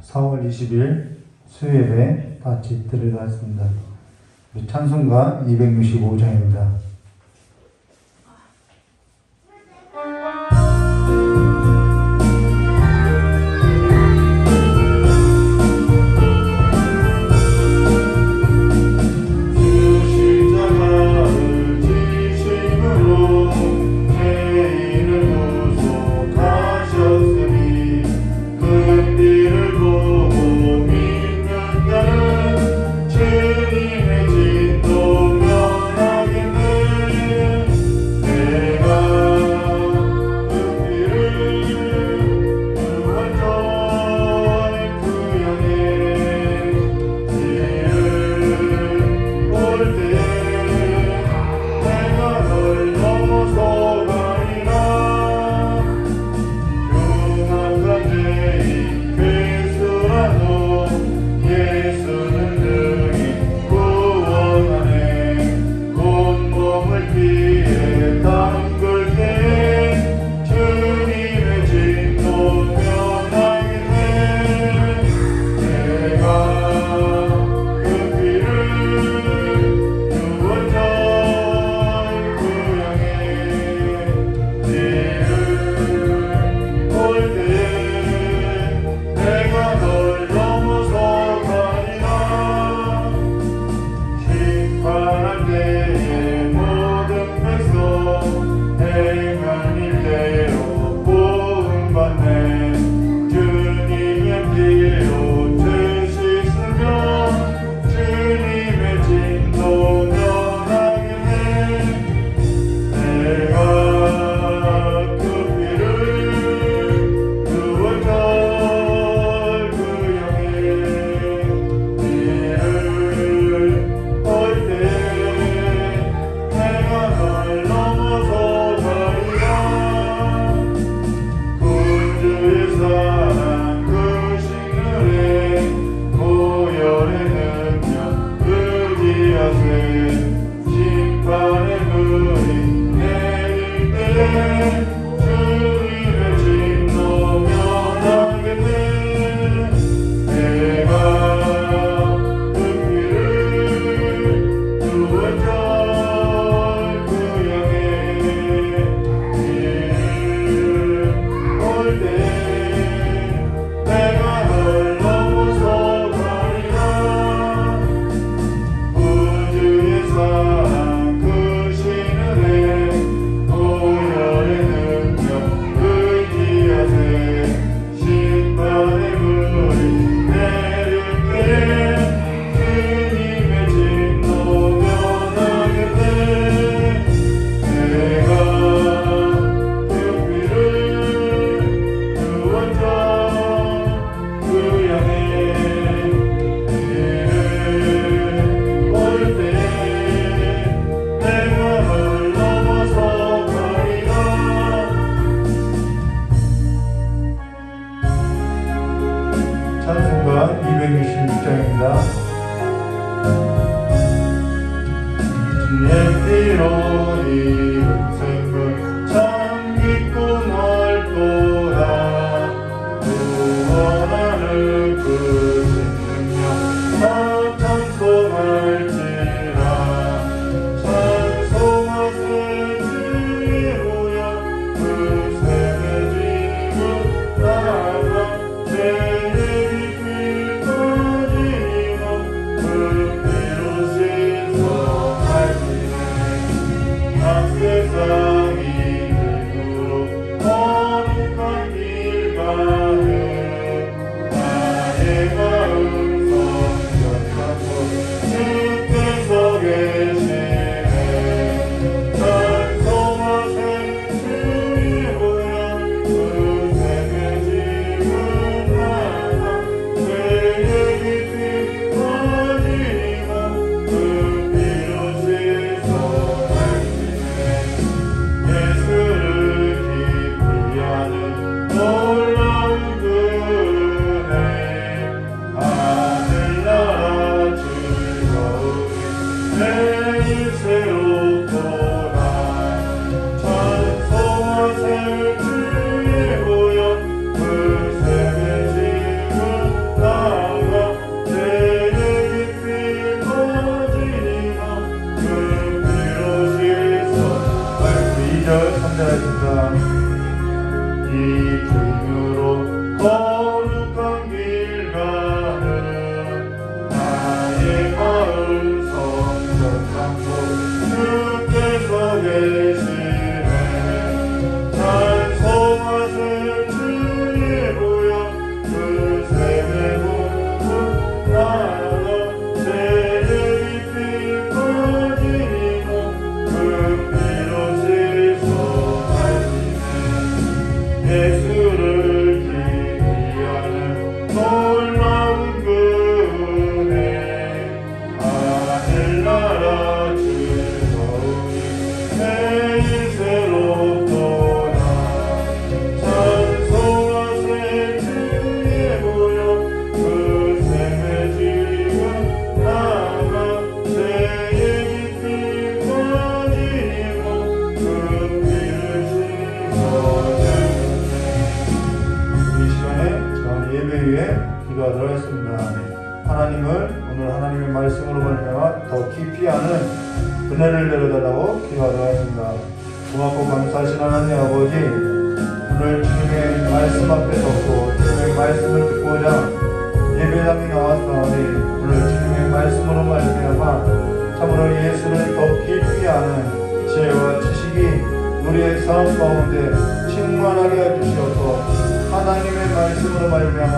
4월 20일 수요예배 같이 드리도록 하겠습니다. 우리 찬송가 265장입니다. 찬송가 266장입니다. 주의 피로 이은 생물 참 믿고 넓도다. 구원하는 그 생명 다 찬송할지라. 찬송하세 주여 그 세계 지구 나라 I 놀라운 그 은혜 하늘나라 즐거움이 매일 새롭도다 찬송하세 주의 보혈 그 샘의 지금 나가 죄의 깊이 빠지고 그 피를 씻어주네. 이 시간에 예배 위에 기도하도록 하겠습니다. 하나님을 오늘 하나님의 말씀으로 말미암아 더 깊이 아는 은혜를 내려달라고 기도하도록 하겠습니다. 고맙고 감사하신 하나님 아버지, 오늘 주님의 말씀 앞에 섰고 주님의 말씀을 듣고자 예배당에 나왔사오니 오늘 주님의 말씀으로 말미암아 참으로 예수를 더 깊이 아는 지혜와 지식이 우리의 삶 가운데 충만하게 해주시어서 하나님의 말씀으로 말미암아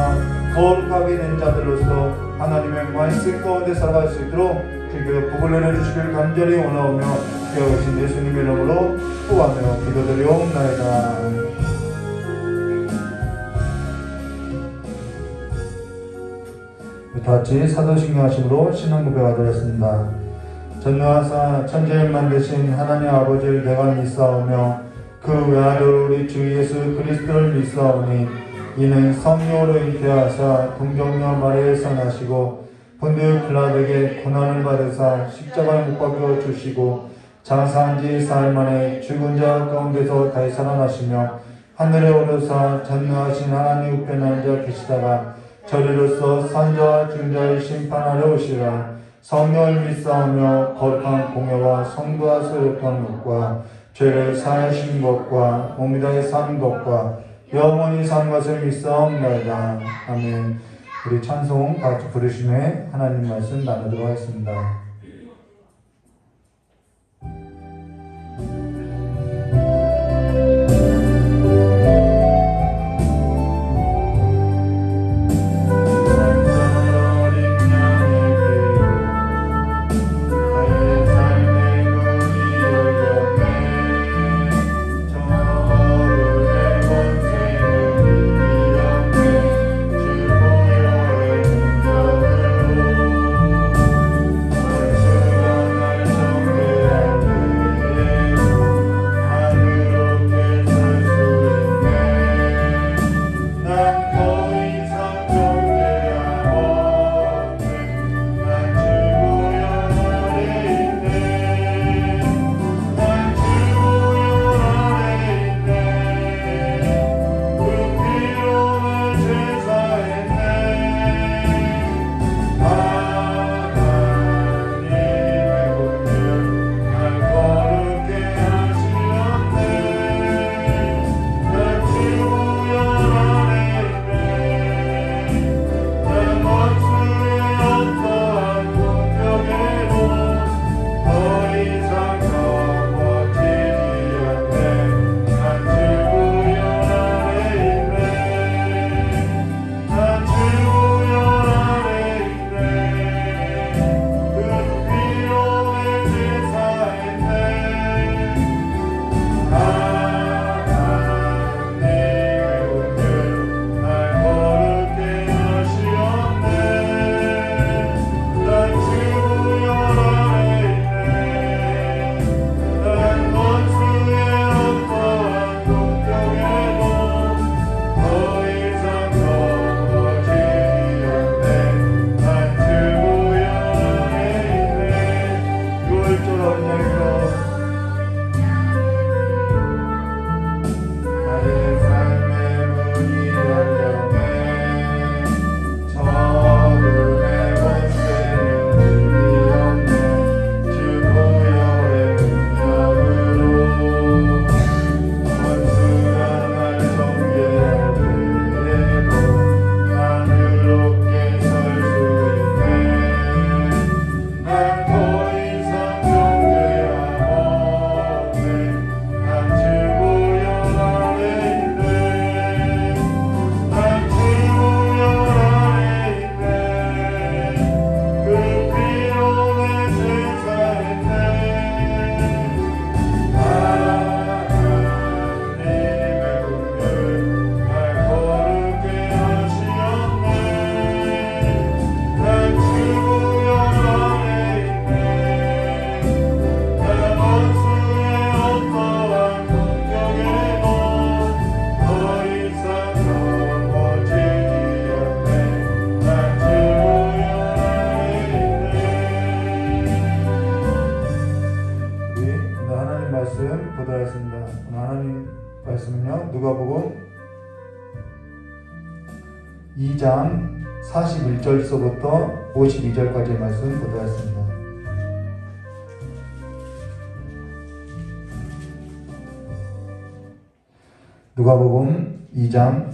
거룩하게 된 자들로서 하나님의 말씀 가운데 살아갈 수 있도록 주께 복을 내려주시길 간절히 원하오며 귀하신 예수님의 이름으로 구하며 기도드리옵나이다. 다같이 사도신경 하심으로 신앙 고백하도록 하겠습니다. 전능하사 천지를 만드신 하나님 아버지를 내가 믿사오며 그 외아들 우리 주 예수 그리스도를 믿사오니 이는 성령으로 잉태하사 동정녀 마리아에서 나시고 본디오 빌라도에게 고난을 받으사 십자가에 못 박혀 주시고 장사한 지 사흘 만에 죽은 자 가운데서 다시 살아나시며 하늘에 오르사 전능하신 하나님 우편에 앉아 계시다가 저리로서 산자와 중자를 심판하려 오시라. 성령을 믿사오며 거룩한 공회와 성도와 소유한 것과 죄를 사하신 것과 몸이 다해 사는 것과 영원히 사는 것을 믿사옵나이다. 아멘. 우리 찬송 다같이 부르심에 하나님 말씀 나누도록 하겠습니다. 말씀은요, 누가복음 2장 41절서부터 52절까지의 말씀 보도록 하겠습니다. 누가복음 2장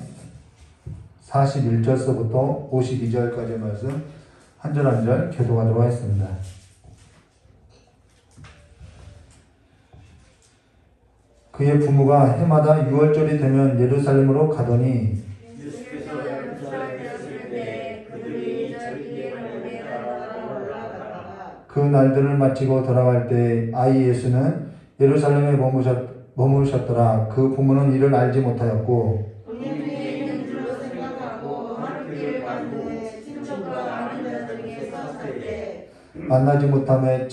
41절서부터 52절까지의 말씀 한 절 한 절 교독하도록 하겠습니다. 그의 부모가 해마다 6월절이 되면 예루살렘으로 가더니 예수께서 12살 되었을 때 그들이 절기에 몸에 따라 올라가다가 그 날들을 마치고 돌아갈 때 아이 예수는 예루살렘에 머무셨더라. 그 부모는 이를 알지 못하였고 본인에게 있는 줄로 생각하고 함께 간 후에 친척과 아는 자들에게서 살 때 만나지 못함에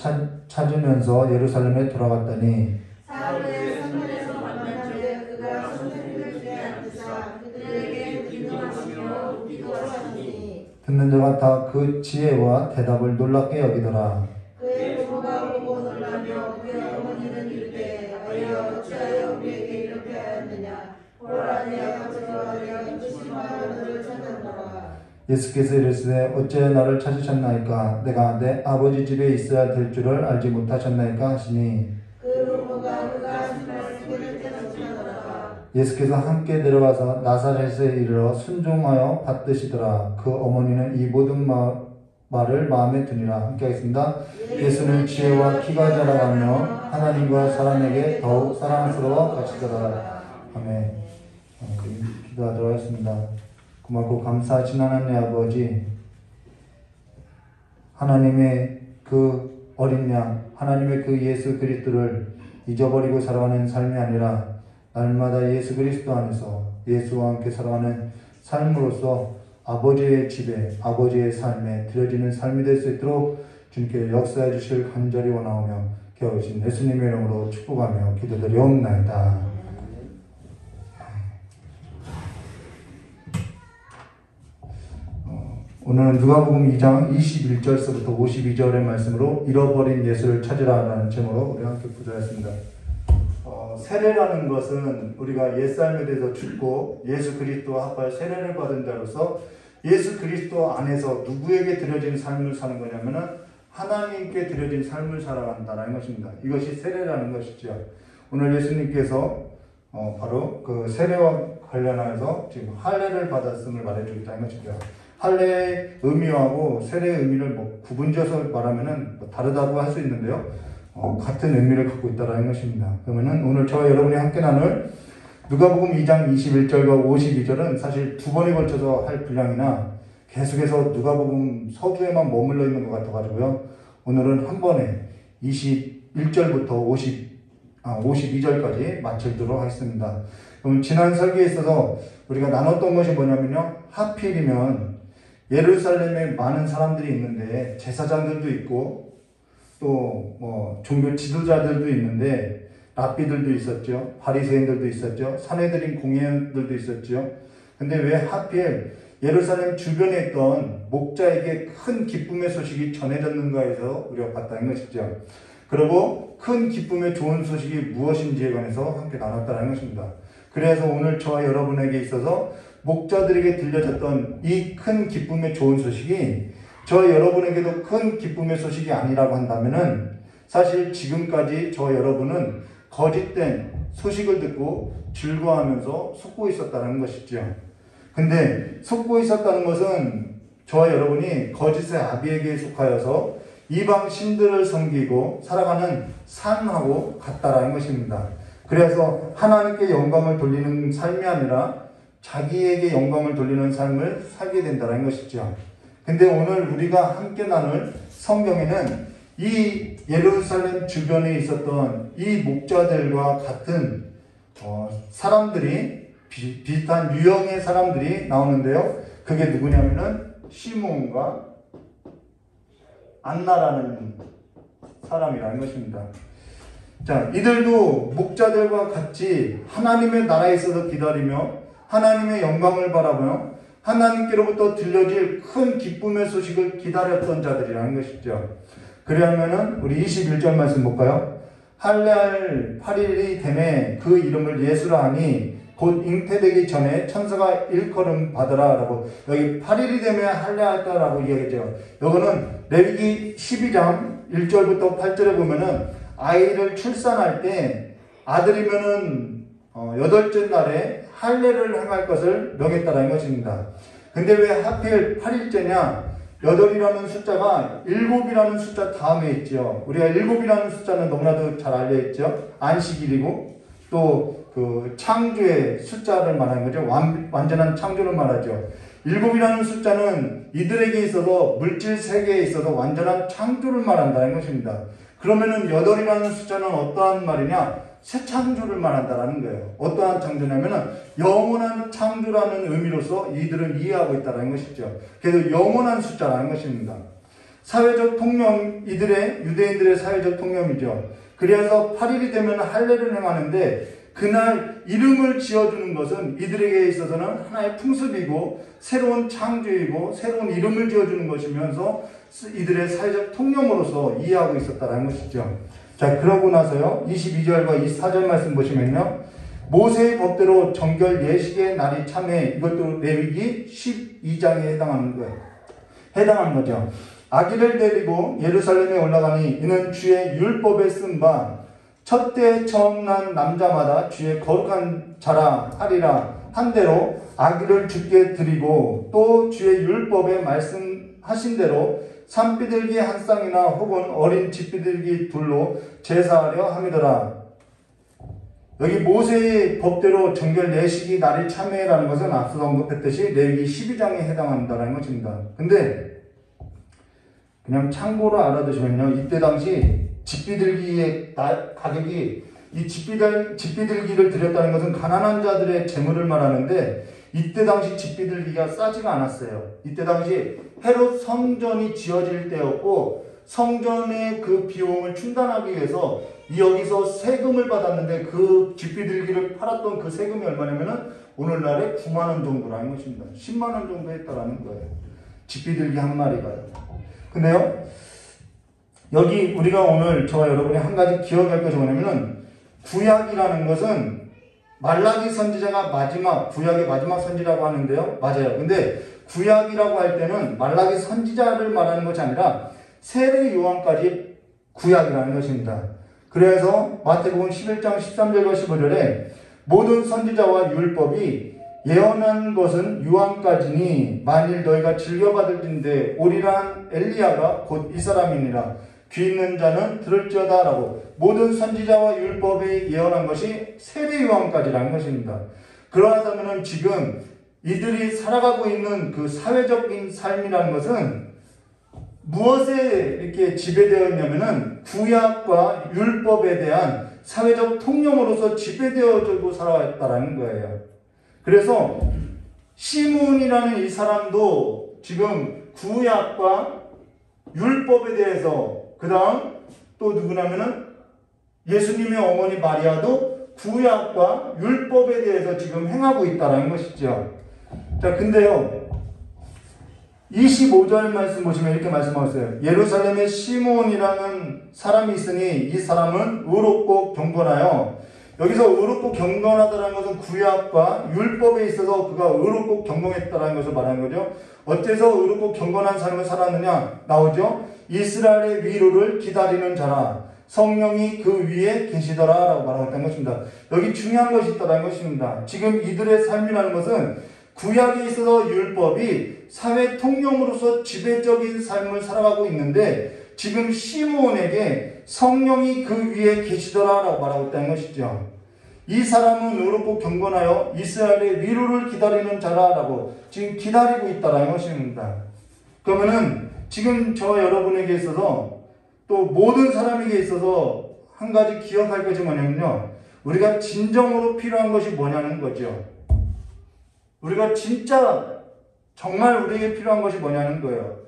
찾으면서 예루살렘에 돌아갔더니 사흘에 성문에서 만난 후에 그가 선생님들께 앉으사 그들에게 기도하시며 기도하시니 듣는 자가 다 그 지혜와 대답을 놀랍게 여기더라. 그의 부모가 보고 놀라며 그의 어머니는 이르되 아여 어찌하여 우리에게 이렇게 하였느냐 보라 내 아버지와 내가 뜻심하여 너를 찾았노라. 예수께서 이르시되 어찌하여 나를 찾으셨나이까? 내가 내 아버지 집에 있어야 될 줄을 알지 못하셨나이까? 하시니 그 부모가 그가 하신 말씀을 듣지 못하더라. 예수께서 함께 내려가서 나사렛에 이르러 순종하여 받드시더라. 그 어머니는 이 모든 말을 마음에 드니라. 함께 하겠습니다. 예수는 지혜와 키가 자라가며 하나님과 사람에게 더욱 사랑스러워 가시더라. 아멘. 기도하도록 하겠습니다. 고맙고 감사하신 하나님 아버지, 하나님의 그 어린 양, 하나님의 그 예수 그리스도를 잊어버리고 살아가는 삶이 아니라 날마다 예수 그리스도 안에서 예수와 함께 살아가는 삶으로서 아버지의 집에, 아버지의 삶에 드려지는 삶이 될 수 있도록 주님께 역사해 주실 간절히 원하오며 깨어오신 예수님의 이름으로 축복하며 기도드리옵나이다. 오늘은 누가복음 2장 21절서부터 52절의 말씀으로 잃어버린 예수를 찾으라라는 제목으로 우리 함께 부조했습니다. 세례라는 것은 우리가 옛삶에 대해서 죽고 예수 그리스도와 합하여 세례를 받은 자로서 예수 그리스도 안에서 누구에게 드려진 삶을 사는 거냐면은 하나님께 드려진 삶을 살아간다는 것입니다. 이것이 세례라는 것이죠. 오늘 예수님께서 바로 그 세례와 관련해서 지금 할례를 받았음을 말해주고 있다는 것이죠. 할례의 의미하고 세례의 의미를 구분지어서 말하면은 다르다고 할 수 있는데요. 같은 의미를 갖고 있다는 것입니다. 그러면은 오늘 저와 여러분이 함께 나눌 누가복음 2장 21절과 52절은 사실 두 번에 걸쳐서 할 분량이나 계속해서 누가복음 서두에만 머물러 있는 것 같아가지고요. 오늘은 한 번에 21절부터 52절까지 마치도록 하겠습니다. 그럼 지난 설교에 있어서 우리가 나눴던 것이 뭐냐면요. 하필이면 예루살렘에 많은 사람들이 있는데 제사장들도 있고 또 종교 지도자들도 있는데 랍비들도 있었죠. 바리새인들도 있었죠. 산헤드린 공회원들도 있었죠. 근데 왜 하필 예루살렘 주변에 있던 목자에게 큰 기쁨의 소식이 전해졌는가 해서 우리가 봤다는 것이죠. 그리고 큰 기쁨의 좋은 소식이 무엇인지에 관해서 함께 나눴다는 것입니다. 그래서 오늘 저와 여러분에게 있어서 목자들에게 들려졌던 이 큰 기쁨의 좋은 소식이 저와 여러분에게도 큰 기쁨의 소식이 아니라고 한다면은 사실 지금까지 저와 여러분은 거짓된 소식을 듣고 즐거워하면서 속고 있었다는 것이죠. 근데 속고 있었다는 것은 저와 여러분이 거짓의 아비에게 속하여서 이방 신들을 섬기고 살아가는 삶하고 같다라는 것입니다. 그래서 하나님께 영광을 돌리는 삶이 아니라 자기에게 영광을 돌리는 삶을 살게 된다는 것이죠. 근데 오늘 우리가 함께 나눌 성경에는 이 예루살렘 주변에 있었던 이 목자들과 같은 사람들이 비슷한 유형의 사람들이 나오는데요. 그게 누구냐면은 시몬과 안나라는 사람이라는 것입니다. 자, 이들도 목자들과 같이 하나님의 나라에 있어서 기다리며 하나님의 영광을 바라보며 하나님께로부터 들려질 큰 기쁨의 소식을 기다렸던 자들이라는 것이죠. 그러면은 우리 21절 말씀 볼까요? 할례할 8일이 되매 그 이름을 예수라 하니 곧 잉태되기 전에 천사가 일컬음 받으라 라고, 여기 8일이 되면 할례하였다 라고 이야기하죠. 요거는 레위기 12장 1절부터 8절에 보면은 아이를 출산할 때 아들이면은 8째 날에 할례를 행할 것을 명했다라는 것입니다. 근데 왜 하필 8일째냐? 8이라는 숫자가 7이라는 숫자 다음에 있죠. 우리가 7이라는 숫자는 너무나도 잘 알려있죠. 안식일이고 또 그 창조의 숫자를 말하는 거죠. 완전한 창조를 말하죠. 7이라는 숫자는 이들에게 있어서 물질 세계에 있어서 완전한 창조를 말한다는 것입니다. 그러면은 8이라는 숫자는 어떠한 말이냐? 새 창조를 말한다라는 거예요. 어떠한 창조냐면은 영원한 창조라는 의미로서 이들은 이해하고 있다는 것이죠. 그래서 영원한 숫자라는 것입니다. 사회적 통념, 유대인들의 사회적 통념이죠. 그래서 8일이 되면 할례를 행하는데 그날 이름을 지어주는 것은 이들에게 있어서는 하나의 풍습이고 새로운 창조이고 새로운 이름을 지어주는 것이면서 이들의 사회적 통념으로서 이해하고 있었다는 것이죠. 자, 그러고 나서요, 22절과 24절 말씀 보시면요, 모세의 법대로 정결 예식의 날이 참해, 이것도 레위기 12장에 해당하는 거죠. 아기를 데리고 예루살렘에 올라가니 이는 주의 율법에 쓴 바 첫때 처음 난 남자마다 주의 거룩한 자라 하리라 한 대로 아기를 주께 드리고 또 주의 율법에 말씀하신 대로 산비둘기 한 쌍이나 혹은 어린 집비둘기 둘로 제사하려 함이더라. 여기 모세의 법대로 정결 예식이 날이 참회라는 것은 앞서 언급했듯이 레위기 12장에 해당한다는 것입니다. 근데 그냥 참고로 알아두시면요, 이때 당시 집비둘기의 가격이, 이 집비둘기를 드렸다는 것은 가난한 자들의 재물을 말하는데 이때 당시 집비둘기가 싸지가 않았어요. 이때 당시 헤롯 성전이 지어질 때였고 성전의 그 비용을 충당하기 위해서 여기서 세금을 받았는데 그 집비둘기를 팔았던 그 세금이 얼마냐면은 오늘날에 9만 원 정도라는 것입니다. 10만 원 정도 했다라는 거예요. 집비둘기 한 마리가요. 근데요, 여기 우리가 오늘 저와 여러분이 한 가지 기억할 것이 뭐냐면은 구약이라는 것은 말라기 선지자가 구약의 마지막 선지라고 하는데요. 맞아요. 근데 구약이라고 할 때는 말라기 선지자를 말하는 것이 아니라 세례 요한까지 구약이라는 것입니다. 그래서 마태복음 11장 13절과 15절에 모든 선지자와 율법이 예언한 것은 요한까지니 만일 너희가 즐겨받을진대 오리란 엘리야가 곧 이 사람이니라. 귀 있는 자는 들을지어다 라고 모든 선지자와 율법이 예언한 것이 세례 요한까지라는 것입니다. 그러하다면 지금 이들이 살아가고 있는 그 사회적인 삶이라는 것은 무엇에 이렇게 지배되어 있냐면은 구약과 율법에 대한 사회적 통념으로서 지배되어지고 살아왔다라는 거예요. 그래서 시몬이라는 이 사람도 지금 구약과 율법에 대해서, 그 다음 또 누구냐면은 예수님의 어머니 마리아도 구약과 율법에 대해서 지금 행하고 있다라는 것이죠. 자, 근데요, 25절 말씀 보시면 이렇게 말씀하셨어요. 예루살렘에 시몬이라는 사람이 있으니 이 사람은 의롭고 경건하여, 여기서 의롭고 경건하다는 것은 구약과 율법에 있어서 그가 의롭고 경건했다는 것을 말하는 거죠. 어째서 의롭고 경건한 삶을 살았느냐 나오죠. 이스라엘의 위로를 기다리는 자라 성령이 그 위에 계시더라 라고 말하고 있다는 것입니다. 여기 중요한 것이 있다는 것입니다. 지금 이들의 삶이라는 것은 구약에 있어서 율법이 사회 통념으로서 지배적인 삶을 살아가고 있는데 지금 시므온에게 성령이 그 위에 계시더라 라고 말하고 있다는 것이죠. 이 사람은 의롭고 경건하여 이스라엘의 위로를 기다리는 자라라고 지금 기다리고 있다는 것입니다. 그러면은 지금 저와 여러분에게 있어서 또 모든 사람에게 있어서 한 가지 기억할 것이 뭐냐면요, 우리가 진정으로 필요한 것이 뭐냐는 거죠. 우리가 진짜 정말 우리에게 필요한 것이 뭐냐는 거예요.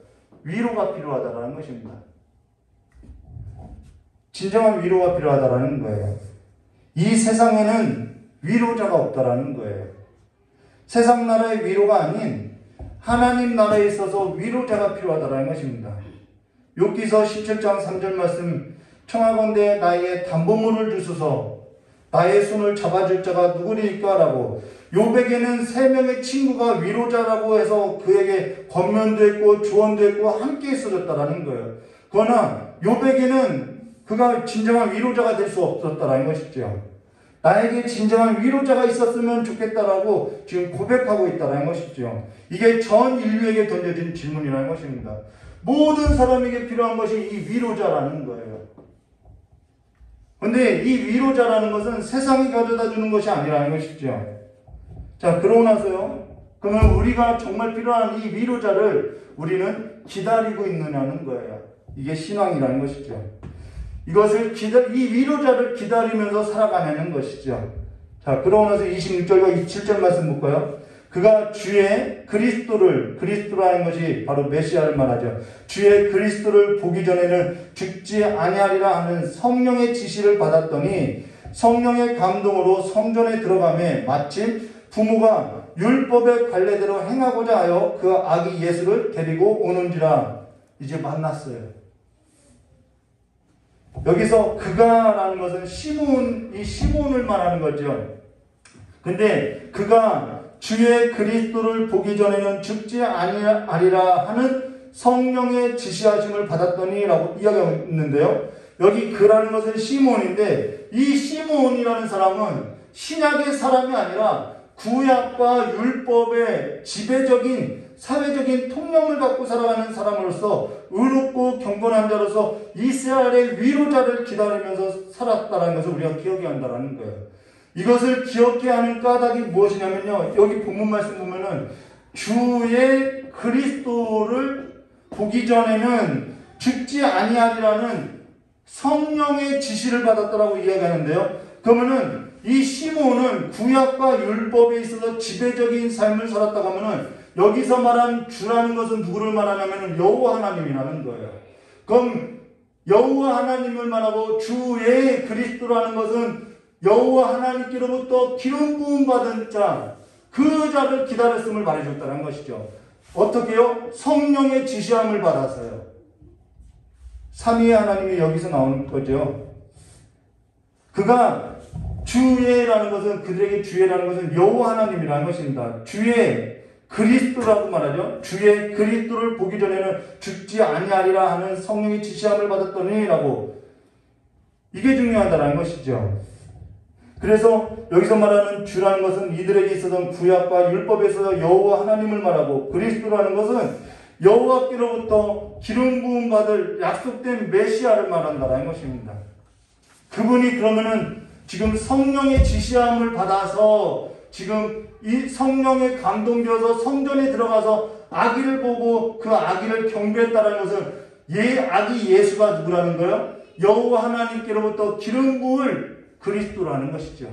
위로가 필요하다라는 것입니다. 진정한 위로가 필요하다라는 거예요. 이 세상에는 위로자가 없다라는 거예요. 세상 나라의 위로가 아닌 하나님 나라에 있어서 위로자가 필요하다라는 것입니다. 욥기서 17장 3절 말씀 청하건대 나에게 담보물을 주소서. 나의 손을 잡아줄 자가 누구리까? 라고. 욥에게는 3명의 친구가 위로자라고 해서 그에게 권면도 했고 조언도 했고 함께 있어줬다라는 거예요. 그러나 욥에게는 그가 진정한 위로자가 될 수 없었다라는 것이죠. 나에게 진정한 위로자가 있었으면 좋겠다라고 지금 고백하고 있다라는 것이죠. 이게 전 인류에게 던져진 질문이라는 것입니다. 모든 사람에게 필요한 것이 이 위로자라는 거예요. 그런데 이 위로자라는 것은 세상이 가져다 주는 것이 아니라는 것이죠. 자, 그러고 나서요. 그러면 우리가 정말 필요한 이 위로자를 우리는 기다리고 있느냐는 거예요. 이게 신앙이라는 것이죠. 이 위로자를 기다리면서 살아가는 것이죠. 자, 그러고 나서 26절과 27절 말씀 볼까요? 그가 주의 그리스도라는 것이 바로 메시아를 말하죠. 주의 그리스도를 보기 전에는 죽지 아니하리라 하는 성령의 지시를 받았더니 성령의 감동으로 성전에 들어가매 마침 부모가 율법의 관례대로 행하고자 하여 그 아기 예수를 데리고 오는지라. 이제 만났어요. 여기서 그가라는 것은 이 시몬을 말하는 거죠. 근데 그가 주의 그리스도를 보기 전에는 죽지 아니하리라 하는 성령의 지시하심을 받았더니 라고 이야기하고 있는데요. 여기 그라는 것은 시몬인데 이 시몬이라는 사람은 신약의 사람이 아니라 구약과 율법의 지배적인 사회적인 통념을 갖고 살아가는 사람으로서 의롭고 경건한 자로서 이스라엘의 위로자를 기다리면서 살았다는 것을 우리가 기억해야 한다는 거예요. 이것을 기억해야 하는 까닭이 무엇이냐면요. 여기 본문 말씀 보면은 주의 그리스도를 보기 전에는 죽지 아니하리라는 성령의 지시를 받았다라고 이야기하는데요. 그러면은 이 시몬은 구약과 율법에 있어서 지배적인 삶을 살았다고 하면은 여기서 말한 주라는 것은 누구를 말하냐면 여호와 하나님이라는 거예요. 그럼 여호와 하나님을 말하고 주의 그리스도라는 것은 여호와 하나님께로부터 기름 부음 받은 자, 그 자를 기다렸음을 말해줬다는 것이죠. 어떻게요? 성령의 지시함을 받아서요. 삼위의 하나님이 여기서 나오는 거죠. 그가 주의라는 것은 그들에게 주의라는 것은 여호와 하나님이라는 것입니다. 주의 그리스도라고 말하죠. 주의 그리스도를 보기 전에는 죽지 아니하리라 하는 성령의 지시함을 받았더니라고. 이게 중요하다는 것이죠. 그래서 여기서 말하는 주라는 것은 이들에게 있었던 구약과 율법에서 여호와 하나님을 말하고 그리스도라는 것은 여호와께로부터 기름 부음 받을 약속된 메시아를 말한다는 것입니다. 그분이 그러면은 지금 성령의 지시함을 받아서 지금 이 성령에 감동되어서 성전에 들어가서 아기를 보고 그 아기를 경배했다는 것은 아기 예수가 누구라는 거예요? 여호와 하나님께로부터 기름 부을 그리스도라는 것이죠.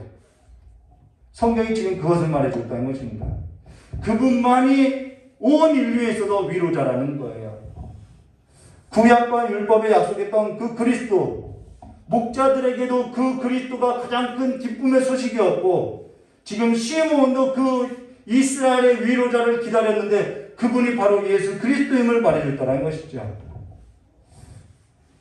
성경이 지금 그것을 말해줬다는 것입니다. 그분만이 온 인류에 있어서 위로자라는 거예요. 구약과 율법에 약속했던 그 그리스도, 목자들에게도 그 그리스도가 가장 큰 기쁨의 소식이었고 지금 시몬도 그 이스라엘의 위로자를 기다렸는데 그분이 바로 예수 그리스도임을 말해줬다는 것이죠.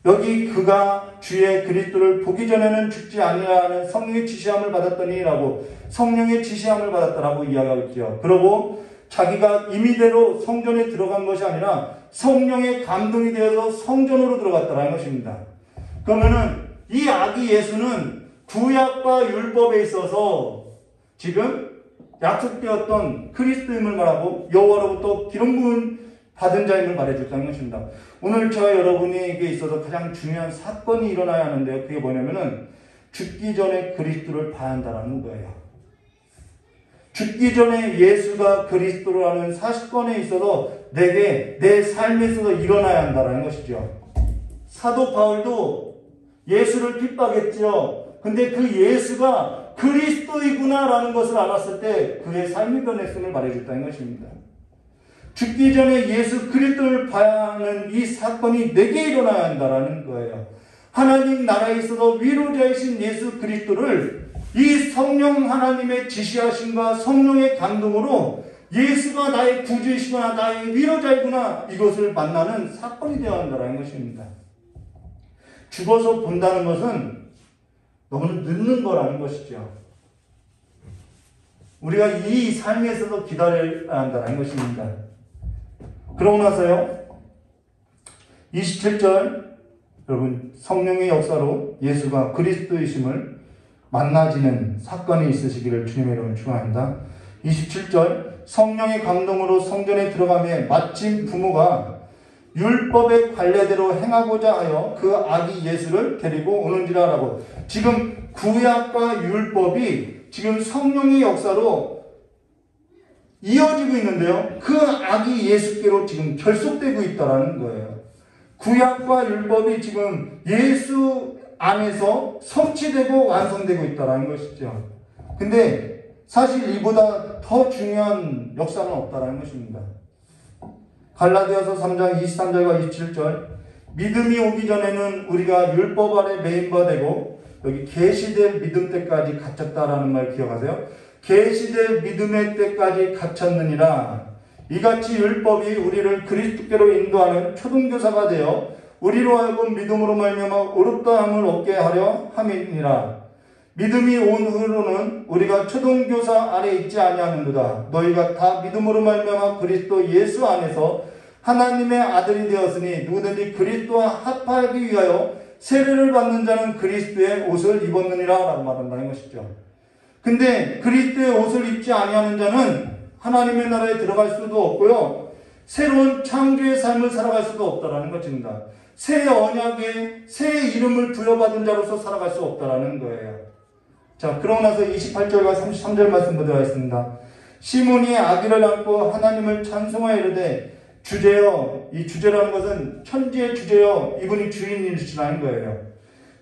여기 그가 주의 그리스도를 보기 전에는 죽지 아니하는 성령의 지시함을 받았더니라고 성령의 지시함을 받았다라고 이야기하고 있죠. 그리고 자기가 임의대로 성전에 들어간 것이 아니라 성령의 감동이 되어서 성전으로 들어갔다는 것입니다. 그러면은 이 아기 예수는 구약과 율법에 있어서 지금 약속되었던 그리스도임을 말하고 여호와로부터 기름 부음 받은 자임을 말해줬다는 것입니다. 오늘 저와 여러분에게 있어서 가장 중요한 사건이 일어나야 하는데요. 그게 뭐냐면은 죽기 전에 그리스도를 봐야 한다는 거예요. 죽기 전에 예수가 그리스도라는 사건에 있어서 내 삶에 있어서 일어나야 한다는 것이죠. 사도 바울도 예수를 핍박했죠. 근데 그 예수가 그리스도이구나라는 것을 알았을 때 그의 삶이 변했음을 말해줬다는 것입니다. 죽기 전에 예수 그리스도를 봐야 하는 이 사건이 내게 일어나야 한다는 거예요. 하나님 나라에 있어서 위로자이신 예수 그리스도를 이 성령 하나님의 지시하심과 성령의 감동으로 예수가 나의 구주이시구나, 나의 위로자이구나, 이것을 만나는 사건이 되어야 한다는 것입니다. 죽어서 본다는 것은 너무 늦는 거라는 것이죠. 우리가 이 삶에서도 기다려야 한다는 것입니다. 그러고 나서요, 27절, 여러분, 성령의 역사로 예수가 그리스도이심을 만나지는 사건이 있으시기를 주님의 이름으로 축원합니다. 27절, 성령의 감동으로 성전에 들어가며 마침 부모가 율법의 관례대로 행하고자 하여 그 아기 예수를 데리고 오는지라라고. 지금 구약과 율법이 지금 성령의 역사로 이어지고 있는데요, 그 아기 예수께로 지금 결속되고 있다는 거예요. 구약과 율법이 지금 예수 안에서 성취되고 완성되고 있다는 것이죠. 근데 사실 이보다 더 중요한 역사는 없다는 것입니다. 갈라디아서 3장 23절과 27절, 믿음이 오기 전에는 우리가 율법 아래 매인바 되고, 여기 계시될 믿음 때까지 갇혔다라는 말 기억하세요? 계시될 믿음의 때까지 갇혔느니라. 이같이 율법이 우리를 그리스도께로 인도하는 초등교사가 되어 우리로 하여금 믿음으로 말미암아 의롭다함을 얻게 하려 함이니라. 믿음이 온 후로는 우리가 초등교사 아래 있지 아니하는도다. 너희가 다 믿음으로 말미암아 그리스도 예수 안에서 하나님의 아들이 되었으니 누구든지 그리스도와 합하기 위하여 세례를 받는 자는 그리스도의 옷을 입었느니라 라고 말한다는 것이죠. 근데 그리스도의 옷을 입지 아니하는 자는 하나님의 나라에 들어갈 수도 없고요, 새로운 창조의 삶을 살아갈 수도 없다라는 것입니다. 새 언약에 새 이름을 부여받은 자로서 살아갈 수 없다라는 거예요. 자, 그러고 나서 28절과 33절 말씀 보도록 하겠습니다. 시몬이 아기를 안고 하나님을 찬송하여 이르되 주제여, 이 주제라는 것은 천지의 주제여, 이분이 주인이시라는 거예요.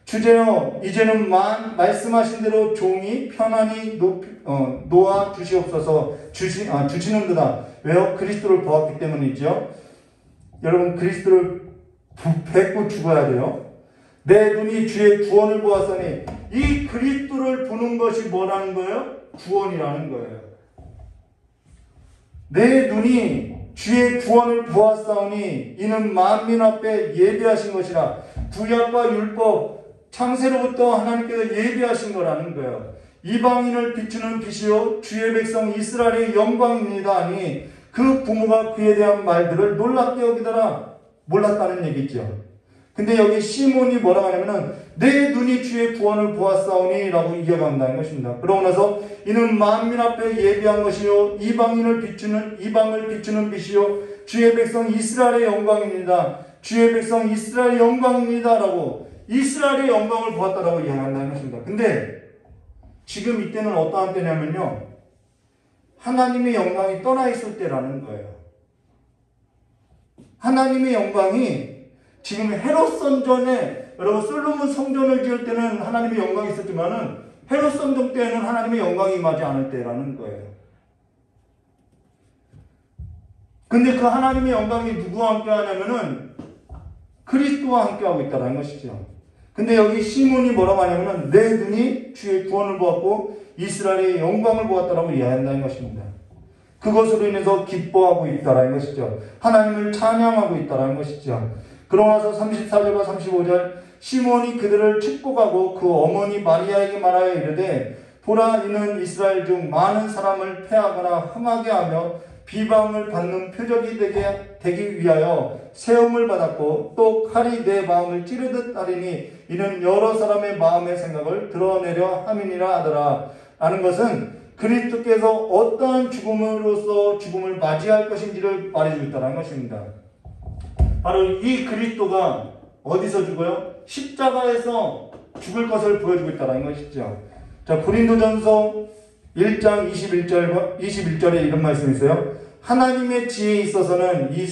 주제여, 이제는 말씀하신 대로 종이 편안히 놓아 주시옵소서. 주시는도다. 왜요? 그리스도를 보았기 때문이죠. 여러분, 그리스도를 뵙고 죽어야 돼요. 내 눈이 주의 구원을 보았으니, 이 그리스도를 보는 것이 뭐라는 거예요? 구원이라는 거예요. 내 눈이 주의 구원을 보았사오니 이는 만민 앞에 예비하신 것이라. 구약과 율법, 창세로부터 하나님께서 예비하신 거라는 거예요. 이방인을 비추는 빛이요 주의 백성 이스라엘의 영광입니다 하니 그 부모가 그에 대한 말들을 놀랍게 여기더라. 몰랐다는 얘기죠. 근데 여기 시몬이 뭐라고 하냐면은 내 눈이 주의 구원을 보았사오니 라고 이어간다는 것입니다. 그러고 나서 이는 만민 앞에 예비한 것이요 이방을 비추는 빛이요 주의 백성 이스라엘의 영광입니다. 주의 백성 이스라엘의 영광입니다 라고 이스라엘의 영광을 보았다라고 이야기한다는 것입니다. 근데 지금 이때는 어떠한 때냐면요, 하나님의 영광이 떠나 있을 때라는 거예요. 하나님의 영광이 지금 헤롯 성전에, 여러분 솔로몬 성전을 지을 때는 하나님의 영광이 있었지만은 헤롯 성전 때에는 하나님의 영광이 임하지 않을 때라는 거예요. 근데 그 하나님의 영광이 누구와 함께 하냐면은 그리스도와 함께 하고 있다는 것이죠. 근데 여기 시몬이 뭐라고 하냐면은 내 눈이 주의 구원을 보았고 이스라엘의 영광을 보았다라고 이해한다는 것입니다. 그것으로 인해서 기뻐하고 있다라는 것이죠. 하나님을 찬양하고 있다라는 것이죠. 그러고 나서 34절과 35절, 시몬이 그들을 축복하고 그 어머니 마리아에게 말하여 이르되 보라, 이는 이스라엘 중 많은 사람을 패하거나 흥하게 하며 비방을 받는 표적이 되기 위하여 세움을 받았고 또 칼이 내 마음을 찌르듯 하리니 이는 여러 사람의 마음의 생각을 드러내려 함이니라 하더라. 라는 것은 그리스도께서 어떠한 죽음으로서 죽음을 맞이할 것인지를 말해주고 있다는 것입니다. 바로 이 그리스도가 어디서 죽어요? 십자가에서 죽을 것을 보여주고 있다는 것이죠. 자, 고린도전서 1장 21절에 이런 말씀이 있어요. 하나님의 지혜에 있어서는 이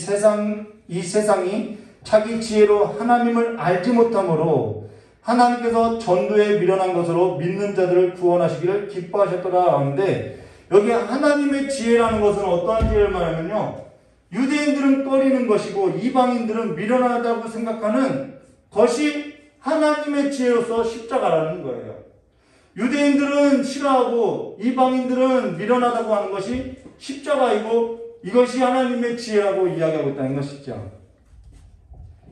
세상이 자기 지혜로 하나님을 알지 못하므로 하나님께서 전도에 미련한 것으로 믿는 자들을 구원하시기를 기뻐하셨더라 하는데, 여기 하나님의 지혜라는 것은 어떠한 지혜를 말하면요, 유대인들은 꺼리는 것이고 이방인들은 미련하다고 생각하는 것이 하나님의 지혜로서 십자가라는 거예요. 유대인들은 싫어하고 이방인들은 미련하다고 하는 것이 십자가이고 이것이 하나님의 지혜라고 이야기하고 있다는 것이죠.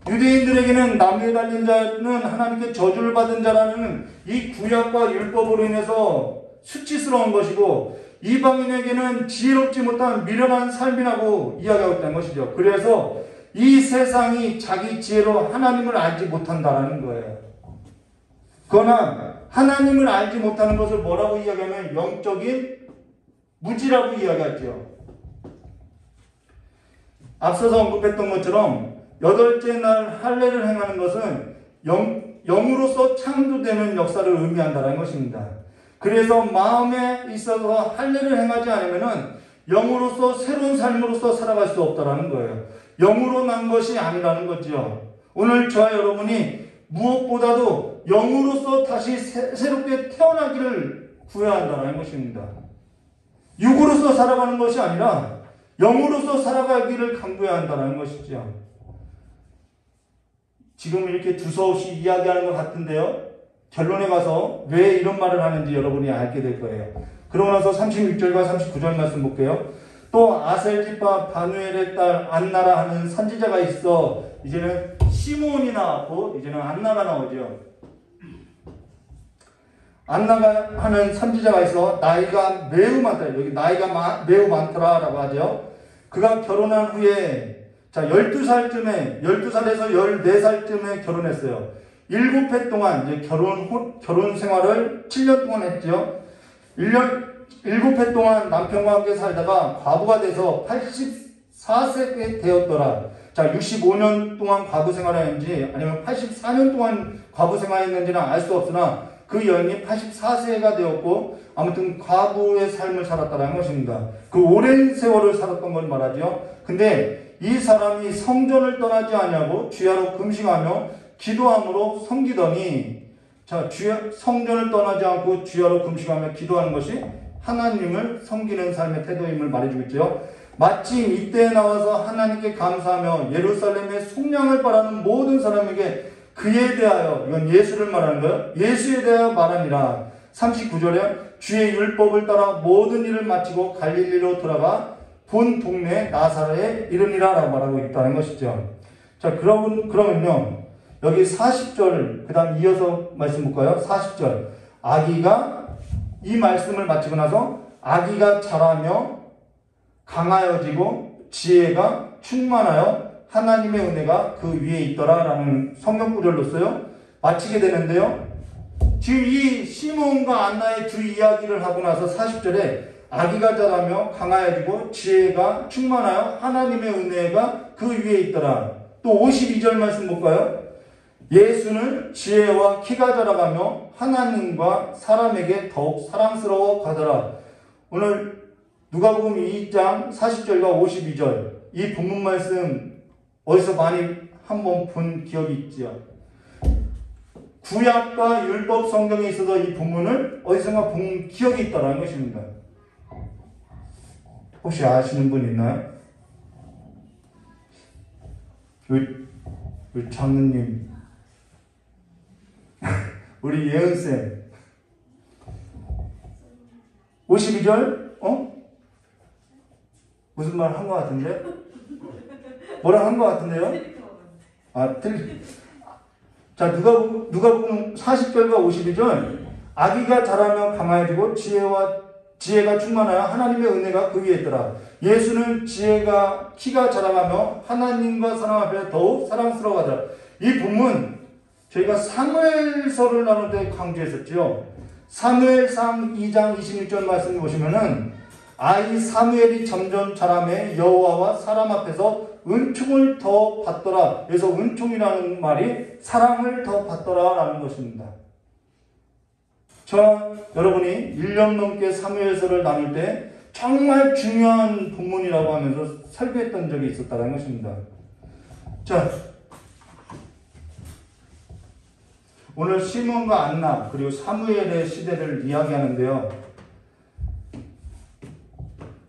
유대인들에게는 나무에 달린 자는 하나님께 저주를 받은 자라는 이 구약과 율법으로 인해서 수치스러운 것이고, 이방인에게는 지혜롭지 못한 미련한 삶이라고 이야기하고 있다는 것이죠. 그래서 이 세상이 자기 지혜로 하나님을 알지 못한다라는 거예요. 그러나 하나님을 알지 못하는 것을 뭐라고 이야기하면 영적인 무지라고 이야기하죠. 앞서서 언급했던 것처럼 여덟째 날 할례를 행하는 것은 영으로서 창조되는 역사를 의미한다는 것입니다. 그래서 마음에 있어서 할례를 행하지 않으면 영으로서 새로운 삶으로서 살아갈 수 없다는 거예요. 영으로 난 것이 아니라는 거죠. 오늘 저와 여러분이 무엇보다도 영으로서 다시 새롭게 태어나기를 구해야 한다는 것입니다. 육으로서 살아가는 것이 아니라 영으로서 살아가기를 강구해야 한다는 것이죠. 지금 이렇게 두서없이 이야기하는 것 같은데요, 결론에 가서 왜 이런 말을 하는지 여러분이 알게 될 거예요. 그러고 나서 36절과 39절 말씀 볼게요. 또 아셀집파 바누엘의 딸 안나라 하는 선지자가 있어. 이제는 시몬이 나왔고 이제는 안나가 나오죠. 안나가 하는 선지자가 있어 나이가 매우 많다. 여기 나이가 매우 많더라라고 하죠. 그가 결혼한 후에 12살에서 14살쯤에 결혼했어요. 7해 동안 이제 결혼 생활을 7년 동안 했죠. 7해 동안 남편과 함께 살다가 과부가 돼서 84세 되었더라. 65년 동안 과부 생활했는지 아니면 84년 동안 과부 생활했는지는 알 수 없으나 그 여인이 84세가 되었고 아무튼 과부의 삶을 살았다는 것입니다. 그 오랜 세월을 살았던 걸 말하죠. 근데 이 사람이 성전을 떠나지 아니하고 주야로 금식하며 기도함으로 섬기더니, 성전을 떠나지 않고 주야로 금식하며 기도하는 것이 하나님을 섬기는 삶의 태도임을 말해주고 있죠. 마침 이때에 나와서 하나님께 감사하며 예루살렘의 속량을 바라는 모든 사람에게 그에 대하여, 이건 예수를 말하는 거예요. 예수에 대하여 말하니라. 39절에 주의 율법을 따라 모든 일을 마치고 갈릴리로 돌아가 본 동네 나사렛에 이르니라 라고 말하고 있다는 것이죠. 자, 그러면요, 여기 40절, 그 다음 이어서 말씀 볼까요? 40절. 아기가, 이 말씀을 마치고 나서 아기가 자라며 강하여지고 지혜가 충만하여 하나님의 은혜가 그 위에 있더라 라는 성경 구절로서요 마치게 되는데요. 지금 이 시몬과 안나의 두 이야기를 하고 나서 40절에 아기가 자라며 강하여지고 지혜가 충만하여 하나님의 은혜가 그 위에 있더라. 또 52절 말씀 볼까요? 예수는 지혜와 키가 자라가며 하나님과 사람에게 더욱 사랑스러워 가더라. 오늘 누가복음 2장 40절과 52절 이 본문 말씀 어디서 많이 한번 본 기억이 있죠. 구약과 율법 성경에 있어서 이 본문을 어디선가 본 기억이 있다는 것입니다. 혹시 아시는 분 있나요? 우리 장로님, 우리 예은쌤 52절? 무슨 말 한 것 같은데? 뭐라 한 것 같은데요? 자, 누가복음 40절과 52절 아기가 자라며 강하여지고 지혜가 충만하여 하나님의 은혜가 그 위에 있더라. 예수는 키가 자라가며 하나님과 사람 앞에 더욱 사랑스러워하더라. 이 본문 저희가 사무엘서를 나눌 때 강조했었죠. 사무엘상 2장 26절 말씀 보시면은 아이 사무엘이 점점 자라매 여호와와 사람 앞에서 은총을 더 받더라. 그래서 은총이라는 말이 사랑을 더 받더라 라는 것입니다. 저와 여러분이 1년 넘게 사무엘서를 나눌 때 정말 중요한 본문이라고 하면서 설교했던 적이 있었다는 것입니다. 자, 오늘 시몬과 안나 그리고 사무엘의 시대를 이야기하는데요.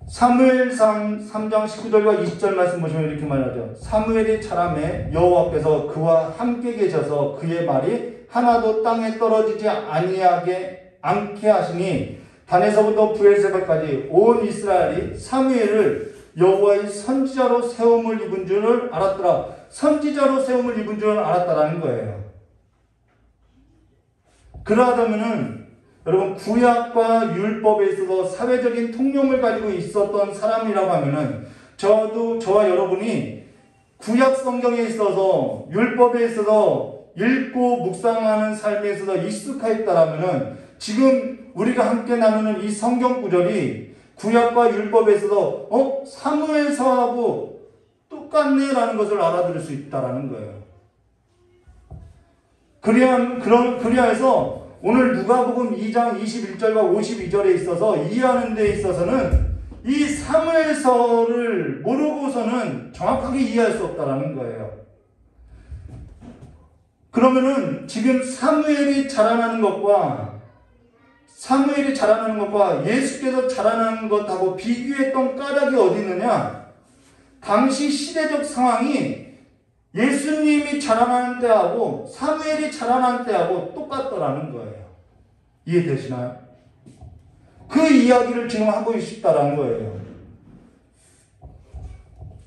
사무엘상 3장 19절과 20절 말씀 보시면 이렇게 말하죠. 사무엘이 자라매 여호와께서 그와 함께 계셔서 그의 말이 하나도 땅에 떨어지지 않게 하시니 단에서부터 브엘세바까지 온 이스라엘이 사무엘을 여호와의 선지자로 세움을 입은 줄을 알았더라. 선지자로 세움을 입은 줄을 알았다라는 거예요. 그러하다면은 여러분 구약과 율법에 있어서 사회적인 통념을 가지고 있었던 사람이라고 하면은 저와 여러분이 구약 성경에 있어서 율법에 있어서 읽고 묵상하는 삶에 있어서 익숙하였다라면은 지금 우리가 함께 나누는 이 성경 구절이 구약과 율법에 있어서 사무엘서하고 똑같네라는 것을 알아들을 수 있다라는 거예요. 그리하여서 오늘 누가복음 2장 21절과 52절에 있어서 이해하는 데 있어서는 이 사무엘서를 모르고서는 정확하게 이해할 수 없다라는 거예요. 그러면은 지금 사무엘이 자라나는 것과 예수께서 자라나는 것하고 비교했던 까닭이 어디 있느냐? 당시 시대적 상황이 예수님이 자라나는 때하고 사무엘이 자라나는 때하고 똑같더라는 거예요. 이해되시나요? 그 이야기를 지금 하고 싶다라는 거예요.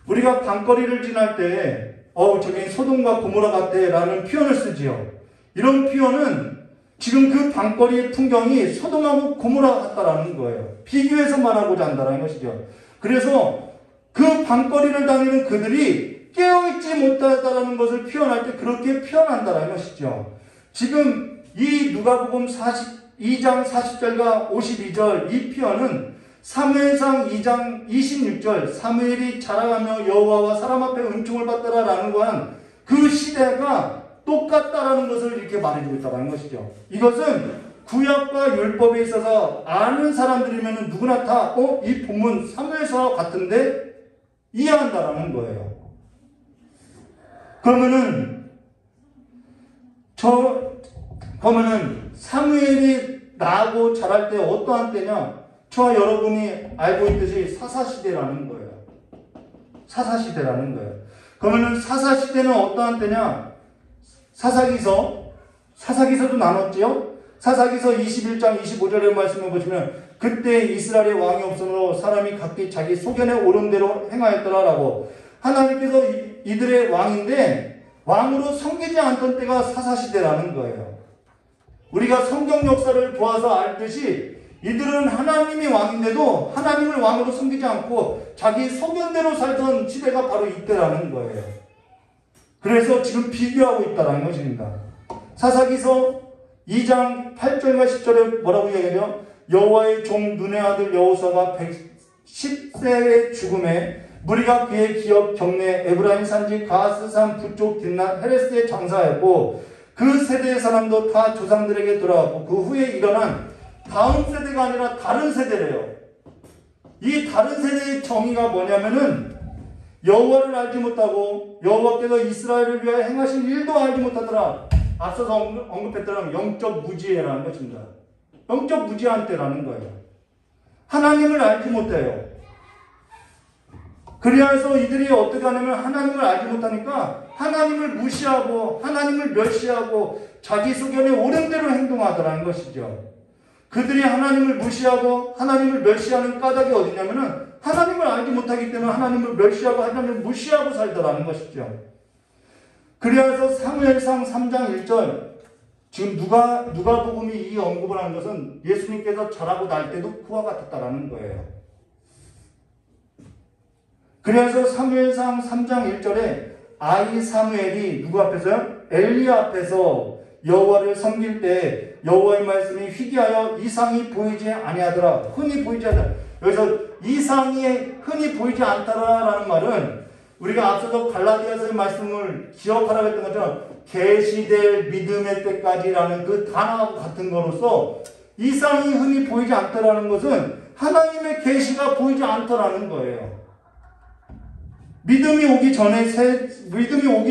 우리가 밤거리를 지날 때 저기 소돔과 고모라 같아 라는 표현을 쓰지요. 이런 표현은 지금 그 밤거리의 풍경이 소돔하고 고모라 같다라는 거예요. 비교해서 말하고자 한다는 것이죠. 그래서 그 밤거리를 다니는 그들이 깨어있지 못하다라는 것을 표현할 때 그렇게 표현한다는 것이죠. 지금 이 누가복음 2장 40절과 52절 이 표현은 사무엘상 2장 26절 사무엘이 자라가며 여호와와 사람 앞에 은총을 받더라라는 거한 그 시대가 똑같다라는 것을 이렇게 말해주고 있다는 것이죠. 이것은 구약과 율법에 있어서 아는 사람들이면 누구나 다 이 본문 사무엘서와 같은데 이해한다라는 거예요. 그러면은 사무엘이 나고 자랄 때 어떠한 때냐? 저와 여러분이 알고 있듯이 사사시대라는 거예요. 사사시대라는 거예요. 그러면은 사사시대는 어떠한 때냐? 사사기서도 나눴지요? 사사기서 21장 25절의 말씀을 보시면 그때 이스라엘의 왕이 없으므로 사람이 각기 자기 소견에 옳은 대로 행하였더라라고 하나님께서 이들의 왕인데 왕으로 섬기지 않던 때가 사사시대라는 거예요. 우리가 성경 역사를 보아서 알듯이 이들은 하나님이 왕인데도 하나님을 왕으로 섬기지 않고 자기 소견대로 살던 시대가 바로 이때라는 거예요. 그래서 지금 비교하고 있다는 것입니다. 사사기서 2장 8절과 10절에 뭐라고 이야기하죠? 여호와의 종 눈의 아들 여호사가 110세의 죽음에 무리가 그의 기업 경내 에브라임 산지 가스산 북쪽 뒷날 헤레스에 장사하였고 그 세대의 사람도 다 조상들에게 돌아왔고 그 후에 일어난 다음 세대가 아니라 다른 세대래요. 이 다른 세대의 정의가 뭐냐면은 여호와를 알지 못하고 여호와께서 이스라엘을 위하여 행하신 일도 알지 못하더라. 앞서서 언급했던 영적 무지해라는 것입니다. 영적 무지한 때라는 거예요. 하나님을 알지 못해요. 그리하여서 이들이 어떻게 하냐면 하나님을 알지 못하니까 하나님을 무시하고 하나님을 멸시하고 자기 소견에 옳은 대로 행동하더라는 것이죠. 그들이 하나님을 무시하고 하나님을 멸시하는 까닭이 어디냐면은 하나님을 알지 못하기 때문에 하나님을 멸시하고 하나님을 무시하고 살더라는 것이죠. 그리하여서 사무엘상 3장 1절 지금 누가복음이 이 언급을 하는 것은 예수님께서 자라고 날 때도 그와 같았다라는 거예요. 그래서 사무엘상 3장 1절에 아이 사무엘이 누구 앞에서요? 엘리 앞에서 여호와를 섬길 때 여호와의 말씀이 희귀하여 이상이 보이지 아니하더라. 흔히 보이지 않더라. 여기서 이상이 흔히 보이지 않더라라는 말은 우리가 앞서서 갈라디아서의 말씀을 기억하라고 했던 것처럼 계시될 믿음의 때까지라는 그 단어하고 같은 거로서 이상이 흔히 보이지 않더라는 것은 하나님의 계시가 보이지 않더라는 거예요. 믿음이 오기